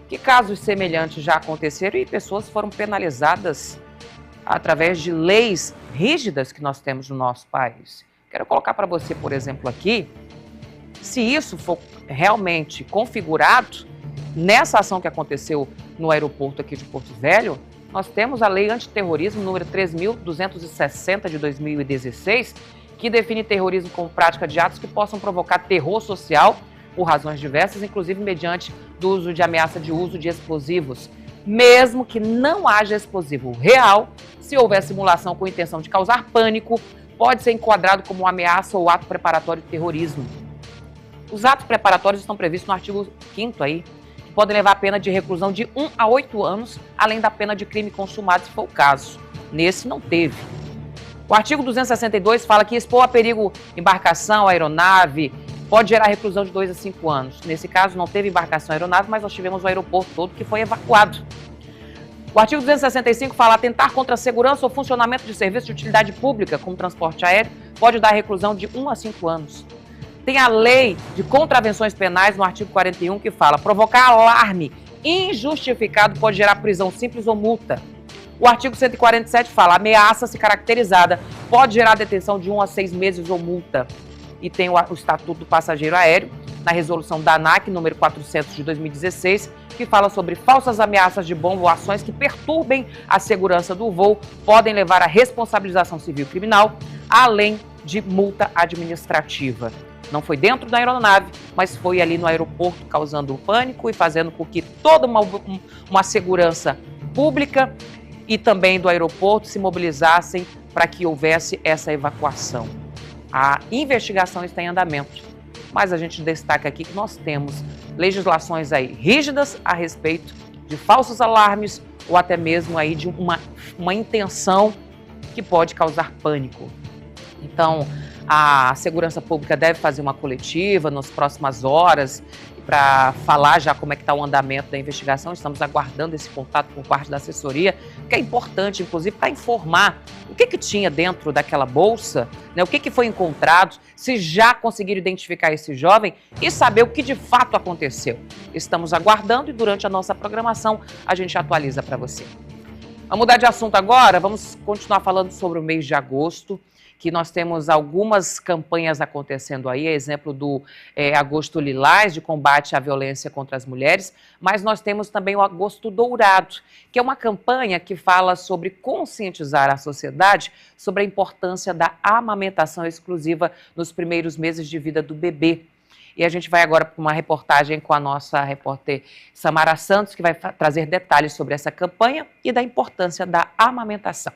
que casos semelhantes já aconteceram e pessoas foram penalizadas através de leis rígidas que nós temos no nosso país. Quero colocar para você, por exemplo, aqui, se isso for realmente configurado nessa ação que aconteceu no aeroporto aqui de Porto Velho, nós temos a Lei Antiterrorismo número 3.260 de 2016, que define terrorismo como prática de atos que possam provocar terror social por razões diversas, inclusive mediante do uso de ameaça de uso de explosivos, mesmo que não haja explosivo real. Se houver simulação com intenção de causar pânico, pode ser enquadrado como uma ameaça ou ato preparatório de terrorismo. Os atos preparatórios estão previstos no artigo 5º aí, podem levar a pena de reclusão de 1 a 8 anos, além da pena de crime consumado, se for o caso. Nesse não teve. O artigo 262 fala que expor a perigo embarcação, aeronave, pode gerar reclusão de 2 a 5 anos. Nesse caso não teve embarcação, aeronave, mas nós tivemos o aeroporto todo que foi evacuado. O artigo 265 fala atentar contra a segurança ou funcionamento de serviço de utilidade pública, como transporte aéreo, pode dar reclusão de 1 a 5 anos. Tem a lei de contravenções penais no artigo 41 que fala provocar alarme injustificado pode gerar prisão simples ou multa. O artigo 147 fala: ameaça se caracterizada pode gerar detenção de 1 a 6 meses ou multa. E tem o Estatuto do Passageiro Aéreo, na resolução da ANAC, número 400 de 2016, que fala sobre falsas ameaças de bomba ou ações que perturbem a segurança do voo, podem levar à responsabilização civil e criminal, além de multa administrativa. Não foi dentro da aeronave, mas foi ali no aeroporto, causando pânico e fazendo com que toda uma segurança pública e também do aeroporto se mobilizassem para que houvesse essa evacuação. A investigação está em andamento, mas a gente destaca aqui que nós temos legislações aí rígidas a respeito de falsos alarmes ou até mesmo aí de uma intenção que pode causar pânico. Então, a segurança pública deve fazer uma coletiva nas próximas horas para falar já como é que está o andamento da investigação. Estamos aguardando esse contato por parte da assessoria, que é importante, inclusive, para informar o que tinha dentro daquela bolsa, né, o que foi encontrado, se já conseguiram identificar esse jovem e saber o que de fato aconteceu. Estamos aguardando e durante a nossa programação a gente atualiza para você. Vamos mudar de assunto agora, vamos continuar falando sobre o mês de agosto, que nós temos algumas campanhas acontecendo aí, exemplo do Agosto Lilás, de combate à violência contra as mulheres, mas nós temos também o Agosto Dourado, que é uma campanha que fala sobre conscientizar a sociedade sobre a importância da amamentação exclusiva nos primeiros meses de vida do bebê. E a gente vai agora para uma reportagem com a nossa repórter Samara Santos, que vai trazer detalhes sobre essa campanha e da importância da amamentação.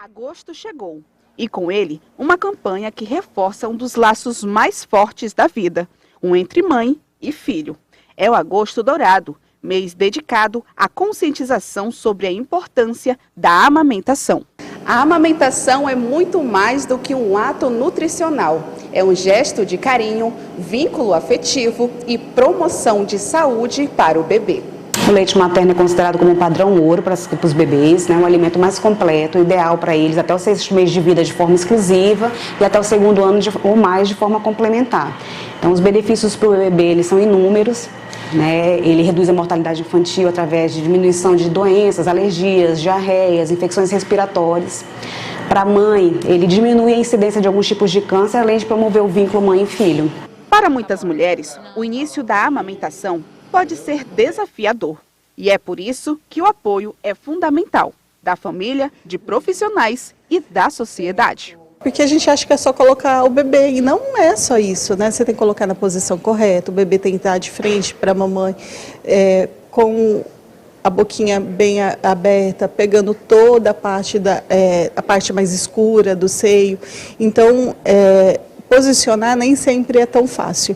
Agosto chegou. E com ele, uma campanha que reforça um dos laços mais fortes da vida, um entre mãe e filho. É o Agosto Dourado, mês dedicado à conscientização sobre a importância da amamentação. A amamentação é muito mais do que um ato nutricional. É um gesto de carinho, vínculo afetivo e promoção de saúde para o bebê. O leite materno é considerado como um padrão ouro para os bebês, né? Um alimento mais completo, ideal para eles até o 6º mês de vida de forma exclusiva e até o 2º ano ou mais de forma complementar. Então, os benefícios para o bebê eles são inúmeros, né? Ele reduz a mortalidade infantil através de diminuição de doenças, alergias, diarreias, infecções respiratórias. Para a mãe, ele diminui a incidência de alguns tipos de câncer, além de promover o vínculo mãe e filho. Para muitas mulheres, o início da amamentação pode ser desafiador. E é por isso que o apoio é fundamental da família, de profissionais e da sociedade. Porque a gente acha que é só colocar o bebê, e não é só isso, né? Você tem que colocar na posição correta, o bebê tem que estar de frente para a mamãe, com a boquinha bem aberta, pegando toda a parte, a parte mais escura do seio. Então, posicionar nem sempre é tão fácil.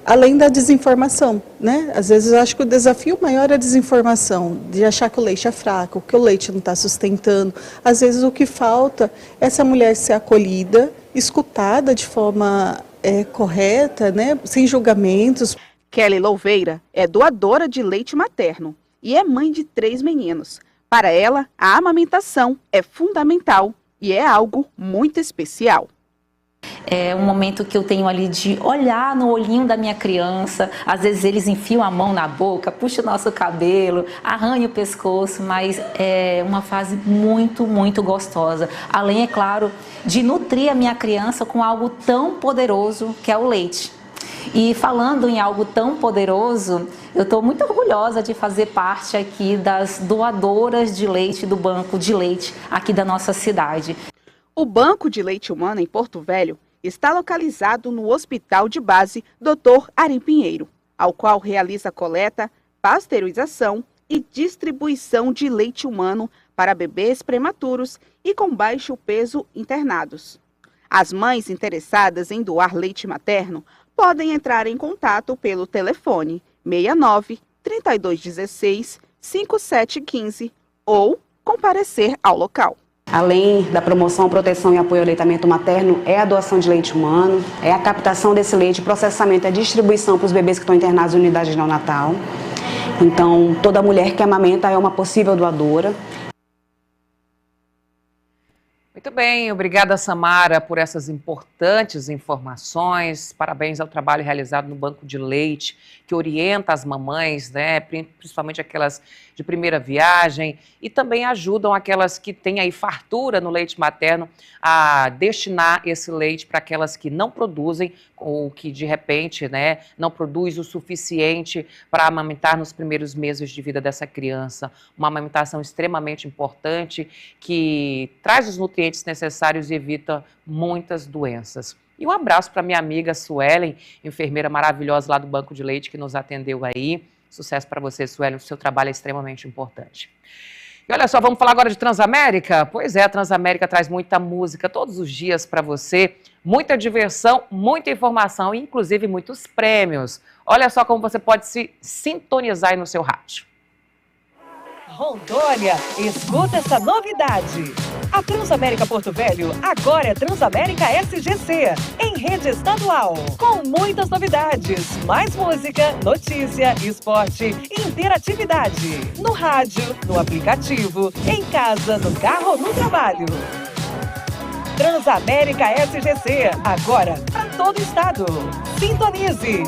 Além da desinformação, né? Às vezes eu acho que o desafio maior é a desinformação, de achar que o leite é fraco, que o leite não está sustentando. Às vezes o que falta é essa mulher ser acolhida, escutada de forma correta, né? Sem julgamentos. Kelly Louveira é doadora de leite materno e é mãe de 3 meninos. Para ela, a amamentação é fundamental e é algo muito especial. É um momento que eu tenho ali de olhar no olhinho da minha criança. Às vezes eles enfiam a mão na boca, puxam o nosso cabelo, arranham o pescoço, mas é uma fase muito, muito gostosa. Além, é claro, de nutrir a minha criança com algo tão poderoso que é o leite. E falando em algo tão poderoso, eu estou muito orgulhosa de fazer parte aqui das doadoras de leite do Banco de Leite aqui da nossa cidade. O Banco de Leite Humano em Porto Velho está localizado no Hospital de Base Dr. Arim Pinheiro, ao qual realiza coleta, pasteurização e distribuição de leite humano para bebês prematuros e com baixo peso internados. As mães interessadas em doar leite materno podem entrar em contato pelo telefone 69 3216 5715 ou comparecer ao local. Além da promoção, proteção e apoio ao aleitamento materno, é a doação de leite humano, é a captação desse leite, processamento e a distribuição para os bebês que estão internados em unidade neonatal. Então, toda mulher que amamenta é uma possível doadora. Muito bem, obrigada, Samara, por essas importantes informações. Parabéns ao trabalho realizado no Banco de Leite, que orienta as mamães, né, principalmente aquelas de primeira viagem e também ajudam aquelas que têm aí fartura no leite materno a destinar esse leite para aquelas que não produzem ou que de repente, né, não produz o suficiente para amamentar nos primeiros meses de vida dessa criança. Uma amamentação extremamente importante que traz os nutrientes necessários e evita muitas doenças. E um abraço para minha amiga Suelen, enfermeira maravilhosa lá do Banco de Leite que nos atendeu aí. Sucesso para você, Suelen, o seu trabalho é extremamente importante. E olha só, vamos falar agora de Transamérica? Pois é, a Transamérica traz muita música todos os dias para você, muita diversão, muita informação e inclusive muitos prêmios. Olha só como você pode se sintonizar aí no seu rádio. Rondônia, escuta essa novidade. A Transamérica Porto Velho agora é Transamérica SGC, em rede estadual, com muitas novidades, mais música, notícia, esporte e interatividade. No rádio, no aplicativo, em casa, no carro ou no trabalho. Transamérica SGC, agora para todo o estado. Sintonize!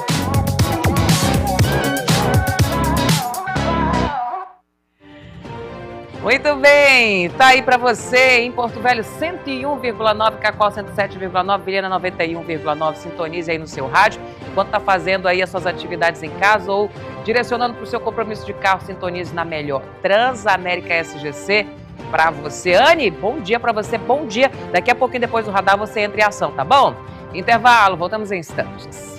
Muito bem, tá aí para você em Porto Velho 101,9, Cacau 107,9, Vilhena 91,9, sintonize aí no seu rádio, enquanto tá fazendo aí as suas atividades em casa ou direcionando para o seu compromisso de carro, sintonize na melhor Transamérica SGC para você. Anne, bom dia para você, bom dia, daqui a pouquinho depois do radar você entra em ação, tá bom? Intervalo, voltamos em instantes.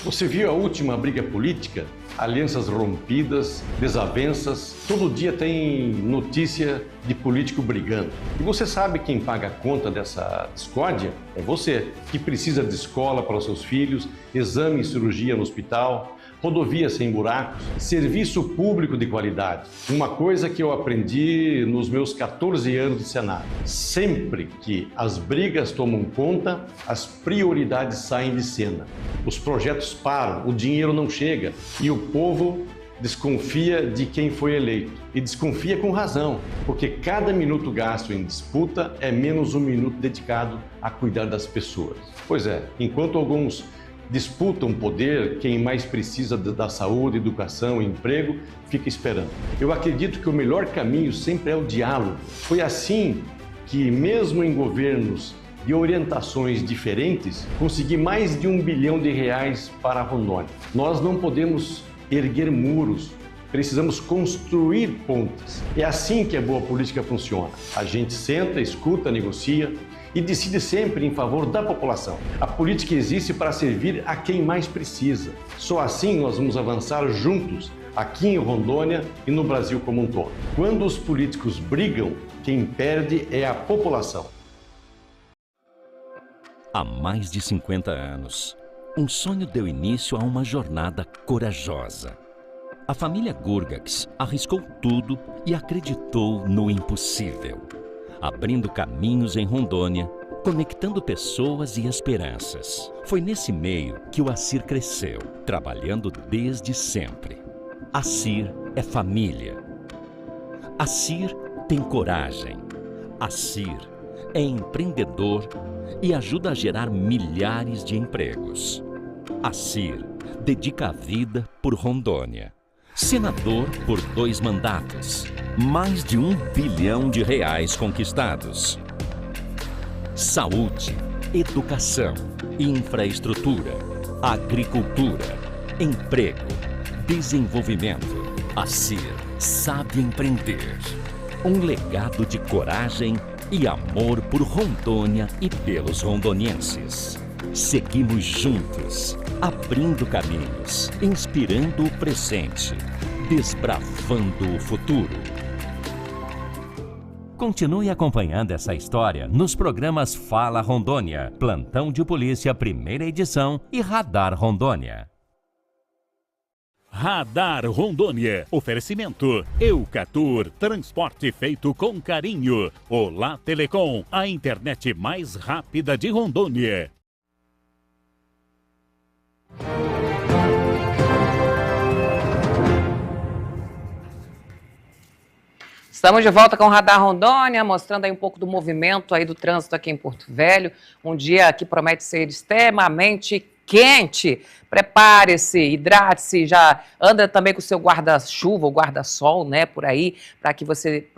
Você viu a última briga política? Alianças rompidas, desavenças, todo dia tem notícia de político brigando. E você sabe quem paga a conta dessa discórdia? É você, que precisa de escola para os seus filhos, exame e cirurgia no hospital, rodovia sem buracos, serviço público de qualidade. Uma coisa que eu aprendi nos meus 14 anos de Senado. Sempre que as brigas tomam conta, as prioridades saem de cena. Os projetos param, o dinheiro não chega e o povo desconfia de quem foi eleito. E desconfia com razão, porque cada minuto gasto em disputa é menos um minuto dedicado a cuidar das pessoas. Pois é, enquanto alguns disputam poder, quem mais precisa da saúde, educação e emprego fica esperando. Eu acredito que o melhor caminho sempre é o diálogo. Foi assim que, mesmo em governos de orientações diferentes, consegui mais de R$1 bilhão para Rondônia. Nós não podemos erguer muros, precisamos construir pontes. É assim que a boa política funciona. A gente senta, escuta, negocia e decide sempre em favor da população. A política existe para servir a quem mais precisa. Só assim nós vamos avançar juntos, aqui em Rondônia e no Brasil como um todo. Quando os políticos brigam, quem perde é a população. Há mais de 50 anos, um sonho deu início a uma jornada corajosa. A família Gurgax arriscou tudo e acreditou no impossível, abrindo caminhos em Rondônia, conectando pessoas e esperanças. Foi nesse meio que o ACIR cresceu, trabalhando desde sempre. ACIR é família. ACIR tem coragem. ACIR é empreendedor e ajuda a gerar milhares de empregos. ACIR dedica a vida por Rondônia. Senador por 2 mandatos. Mais de R$1 bilhão conquistados. Saúde, educação, infraestrutura, agricultura, emprego, desenvolvimento. ACIR sabe empreender. Um legado de coragem e amor por Rondônia e pelos rondonienses. Seguimos juntos, abrindo caminhos, inspirando o presente, desbravando o futuro. Continue acompanhando essa história nos programas Fala Rondônia, Plantão de Polícia, primeira edição e Radar Rondônia. Radar Rondônia. Oferecimento Eucatur, transporte feito com carinho. Olá Telecom, a internet mais rápida de Rondônia. Estamos de volta com o Radar Rondônia, mostrando aí um pouco do movimento aí do trânsito aqui em Porto Velho. Um dia que promete ser extremamente quente. Prepare-se, hidrate-se, já anda também com o seu guarda-chuva ou guarda-sol, né, por aí, para que você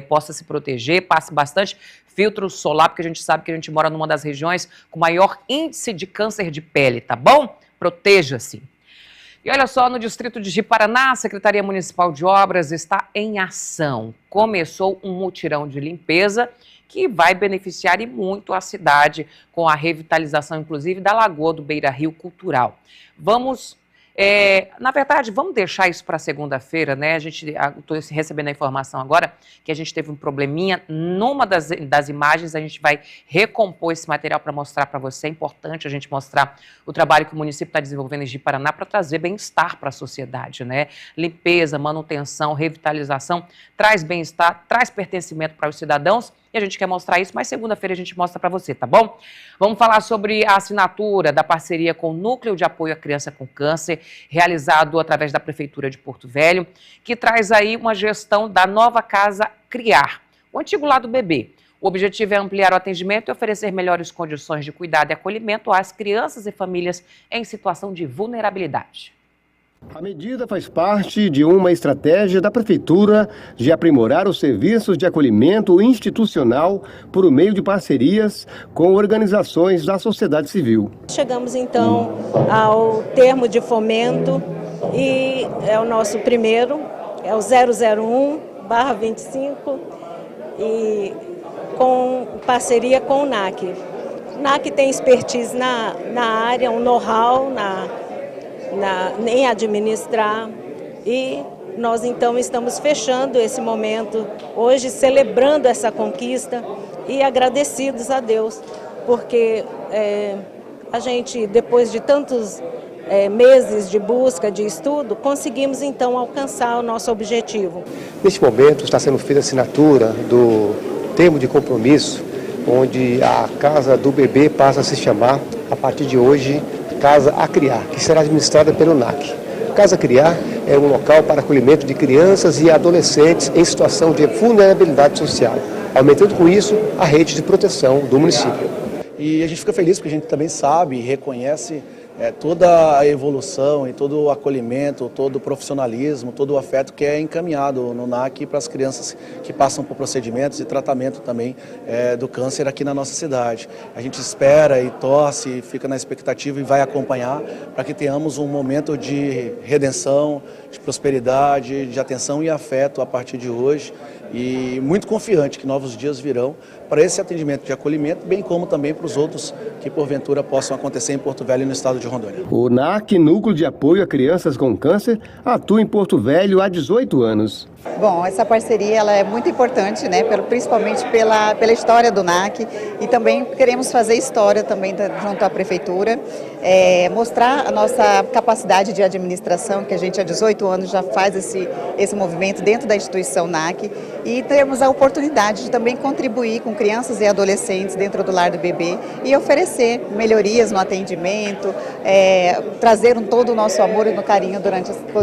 possa se proteger, passe bastante filtro solar, porque a gente sabe que a gente mora numa das regiões com maior índice de câncer de pele, tá bom? Proteja-se. E olha só, no distrito de Ji-Paraná, a Secretaria Municipal de Obras está em ação. Começou um mutirão de limpeza que vai beneficiar e muito a cidade com a revitalização, inclusive, da Lagoa do Beira-Rio Cultural. Na verdade, vamos deixar isso para segunda-feira, né? Estou recebendo a informação agora que a gente teve um probleminha numa das imagens. A gente vai recompor esse material para mostrar para você. É importante a gente mostrar o trabalho que o município está desenvolvendo em Ji-Paraná para trazer bem-estar para a sociedade, né? Limpeza, manutenção, revitalização, traz bem-estar, traz pertencimento para os cidadãos. E a gente quer mostrar isso, mas segunda-feira a gente mostra para você, tá bom? Vamos falar sobre a assinatura da parceria com o Núcleo de Apoio à Criança com Câncer, realizado através da Prefeitura de Porto Velho, que traz aí uma gestão da nova Casa Criar, o antigo Lar do Bebê. O objetivo é ampliar o atendimento e oferecer melhores condições de cuidado e acolhimento às crianças e famílias em situação de vulnerabilidade. A medida faz parte de uma estratégia da Prefeitura de aprimorar os serviços de acolhimento institucional por meio de parcerias com organizações da sociedade civil. Chegamos então ao termo de fomento e é o nosso primeiro, é o 001/25 e com parceria com o NAC. O NAC tem expertise na área, um know-how em administrar e nós então estamos fechando esse momento hoje, celebrando essa conquista e agradecidos a Deus, porque a gente, depois de tantos meses de busca, de estudo, conseguimos então alcançar o nosso objetivo. Neste momento está sendo feita a assinatura do termo de compromisso, onde a Casa do Bebê passa a se chamar, a partir de hoje, Casa a Criar, que será administrada pelo NAC. Casa Criar é um local para acolhimento de crianças e adolescentes em situação de vulnerabilidade social, aumentando com isso a rede de proteção do município. E a gente fica feliz porque a gente também sabe e reconhece toda a evolução e todo o acolhimento, todo o profissionalismo, todo o afeto que é encaminhado no NAC para as crianças que passam por procedimentos e tratamento também do câncer aqui na nossa cidade. A gente espera e torce, fica na expectativa e vai acompanhar para que tenhamos um momento de redenção, de prosperidade, de atenção e afeto a partir de hoje. E muito confiante que novos dias virão para esse atendimento de acolhimento, bem como também para os outros que porventura possam acontecer em Porto Velho e no estado de Rondônia. O NAC, Núcleo de Apoio a Crianças com Câncer, atua em Porto Velho há 18 anos. Bom, essa parceria ela é muito importante, né, principalmente pela história do NAC, e também queremos fazer história também junto à Prefeitura, mostrar a nossa capacidade de administração, que a gente há 18 anos já faz esse movimento dentro da instituição NAC, e termos a oportunidade de também contribuir com crianças e adolescentes dentro do Lar do Bebê e oferecer melhorias no atendimento, trazer todo o nosso amor e no carinho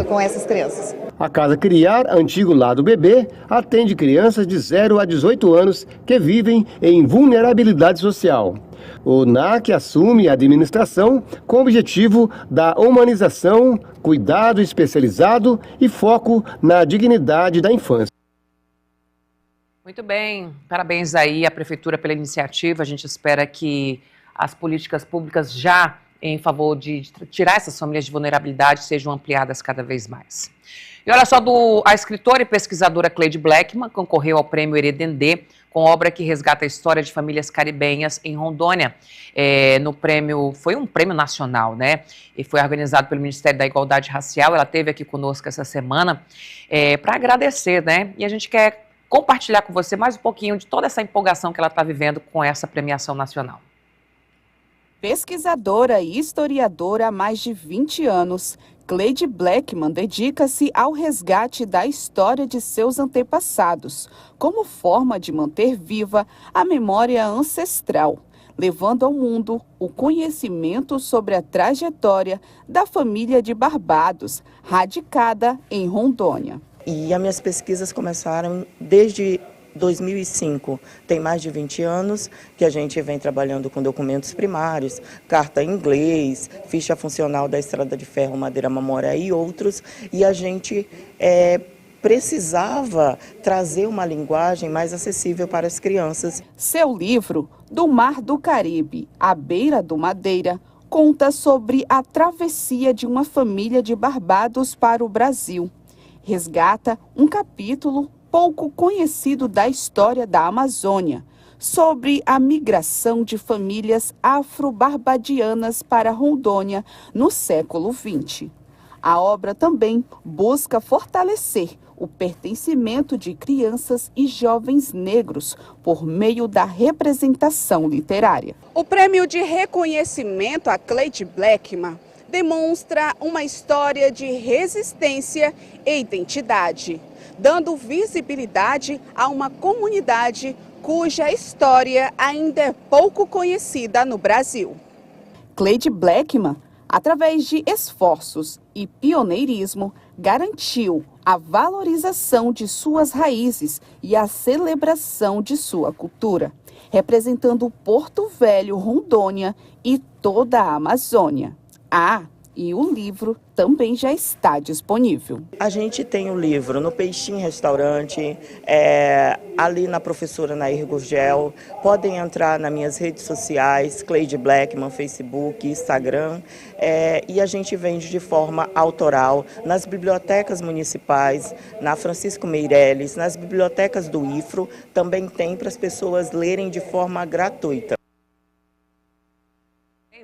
com essas crianças. A Casa Criar, antigo Lar do Bebê, atende crianças de 0 a 18 anos que vivem em vulnerabilidade social. O NAC assume a administração com o objetivo da humanização, cuidado especializado e foco na dignidade da infância. Muito bem, parabéns aí à Prefeitura pela iniciativa. A gente espera que as políticas públicas já em favor de tirar essas famílias de vulnerabilidade sejam ampliadas cada vez mais. E olha só, a escritora e pesquisadora Cleide Blackman concorreu ao Prêmio Heredendê com obra que resgata a história de famílias caribenhas em Rondônia. Foi um prêmio nacional, né? E foi organizado pelo Ministério da Igualdade Racial. Ela esteve aqui conosco essa semana para agradecer, né? E a gente quer compartilhar com você mais um pouquinho de toda essa empolgação que ela está vivendo com essa premiação nacional. Pesquisadora e historiadora há mais de 20 anos, Cleide Blackman dedica-se ao resgate da história de seus antepassados, como forma de manter viva a memória ancestral, levando ao mundo o conhecimento sobre a trajetória da família de Barbados, radicada em Rondônia. E as minhas pesquisas começaram desde 2005, tem mais de 20 anos que a gente vem trabalhando com documentos primários, carta em inglês, ficha funcional da Estrada de Ferro Madeira Mamoré e outros, e a gente precisava trazer uma linguagem mais acessível para as crianças. Seu livro, Do Mar do Caribe, à beira do Madeira, conta sobre a travessia de uma família de Barbados para o Brasil. Resgata um capítulo pouco conhecido da história da Amazônia, sobre a migração de famílias afro-barbadianas para Rondônia no século XX. A obra também busca fortalecer o pertencimento de crianças e jovens negros por meio da representação literária. O prêmio de reconhecimento a Cleide Blackman demonstra uma história de resistência e identidade, dando visibilidade a uma comunidade cuja história ainda é pouco conhecida no Brasil. Cleide Blackman, através de esforços e pioneirismo, garantiu a valorização de suas raízes e a celebração de sua cultura, representando Porto Velho, Rondônia e toda a Amazônia. E o livro também já está disponível. A gente tem o livro no Peixinho Restaurante, ali na professora Nair Gurgel. Podem entrar nas minhas redes sociais, Cleide Blackman, Facebook, Instagram. E a gente vende de forma autoral nas bibliotecas municipais, na Francisco Meireles, nas bibliotecas do IFRO. Também tem para as pessoas lerem de forma gratuita.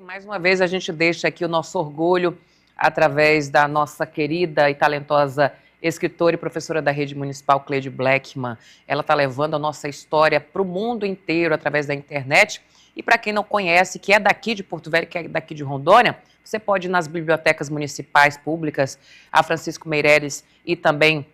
Mais uma vez a gente deixa aqui o nosso orgulho através da nossa querida e talentosa escritora e professora da Rede Municipal, Cleide Blackman. Ela está levando a nossa história para o mundo inteiro através da internet. E para quem não conhece, que é daqui de Porto Velho, que é daqui de Rondônia, você pode ir nas bibliotecas municipais públicas, a Francisco Meireles e também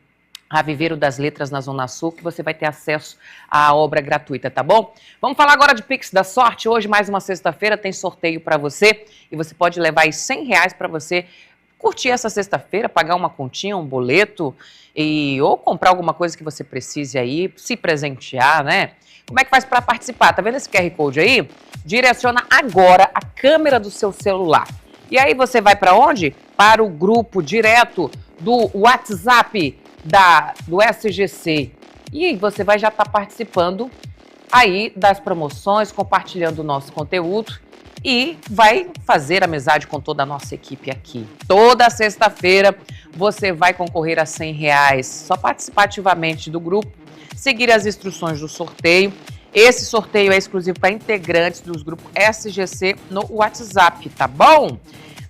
a Viveiro das Letras na Zona Sul, que você vai ter acesso à obra gratuita, tá bom? Vamos falar agora de Pix da Sorte. Hoje, mais uma sexta-feira, tem sorteio para você e você pode levar aí R$100 para você curtir essa sexta-feira, pagar uma continha, um boleto ou comprar alguma coisa que você precise aí, se presentear, né? Como é que faz para participar? Tá vendo esse QR Code aí? Direciona agora a câmera do seu celular. E aí você vai para onde? Para o grupo direto do WhatsApp do SGC. E você vai já estar participando aí das promoções, compartilhando o nosso conteúdo e vai fazer amizade com toda a nossa equipe aqui. Toda sexta-feira você vai concorrer a R$100. Só participar ativamente do grupo, seguir as instruções do sorteio. Esse sorteio é exclusivo para integrantes dos grupos SGC no WhatsApp, tá bom?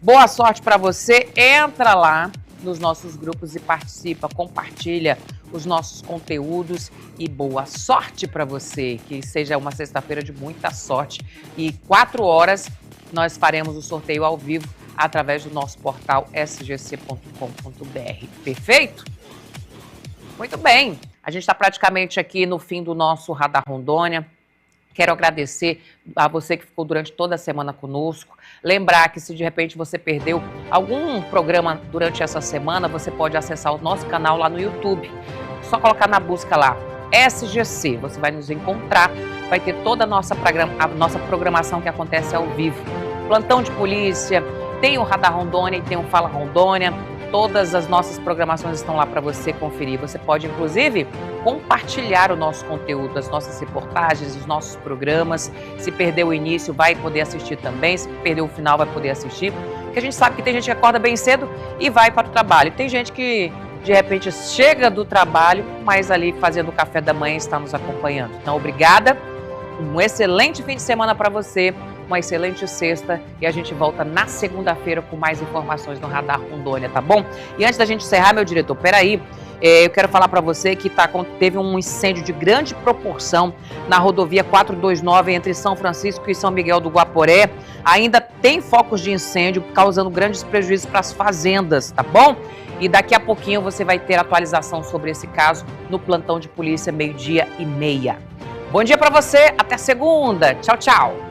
Boa sorte para você. Entra lá nos nossos grupos e participa, compartilha os nossos conteúdos e boa sorte para você, que seja uma sexta-feira de muita sorte. E 4 horas nós faremos o sorteio ao vivo através do nosso portal sgc.com.br. Perfeito? Muito bem, a gente está praticamente aqui no fim do nosso Radar Rondônia. Quero agradecer a você que ficou durante toda a semana conosco. Lembrar que se de repente você perdeu algum programa durante essa semana, você pode acessar o nosso canal lá no YouTube. Só colocar na busca lá, SGC, você vai nos encontrar. Vai ter toda a nossa programação que acontece ao vivo. Plantão de polícia, tem o Radar Rondônia e tem o Fala Rondônia. Todas as nossas programações estão lá para você conferir. Você pode, inclusive, compartilhar o nosso conteúdo, as nossas reportagens, os nossos programas. Se perdeu o início, vai poder assistir também. Se perdeu o final, vai poder assistir. Porque a gente sabe que tem gente que acorda bem cedo e vai para o trabalho. Tem gente que, de repente, chega do trabalho, mas ali fazendo o café da manhã está nos acompanhando. Então, obrigada. Um excelente fim de semana para você. Uma excelente sexta e a gente volta na segunda-feira com mais informações no Radar Rondônia, tá bom? E antes da gente encerrar, meu diretor, peraí, eu quero falar para você que teve um incêndio de grande proporção na rodovia 429 entre São Francisco e São Miguel do Guaporé. Ainda tem focos de incêndio causando grandes prejuízos para as fazendas, tá bom? E daqui a pouquinho você vai ter atualização sobre esse caso no plantão de polícia 12:30. Bom dia para você, até segunda. Tchau, tchau.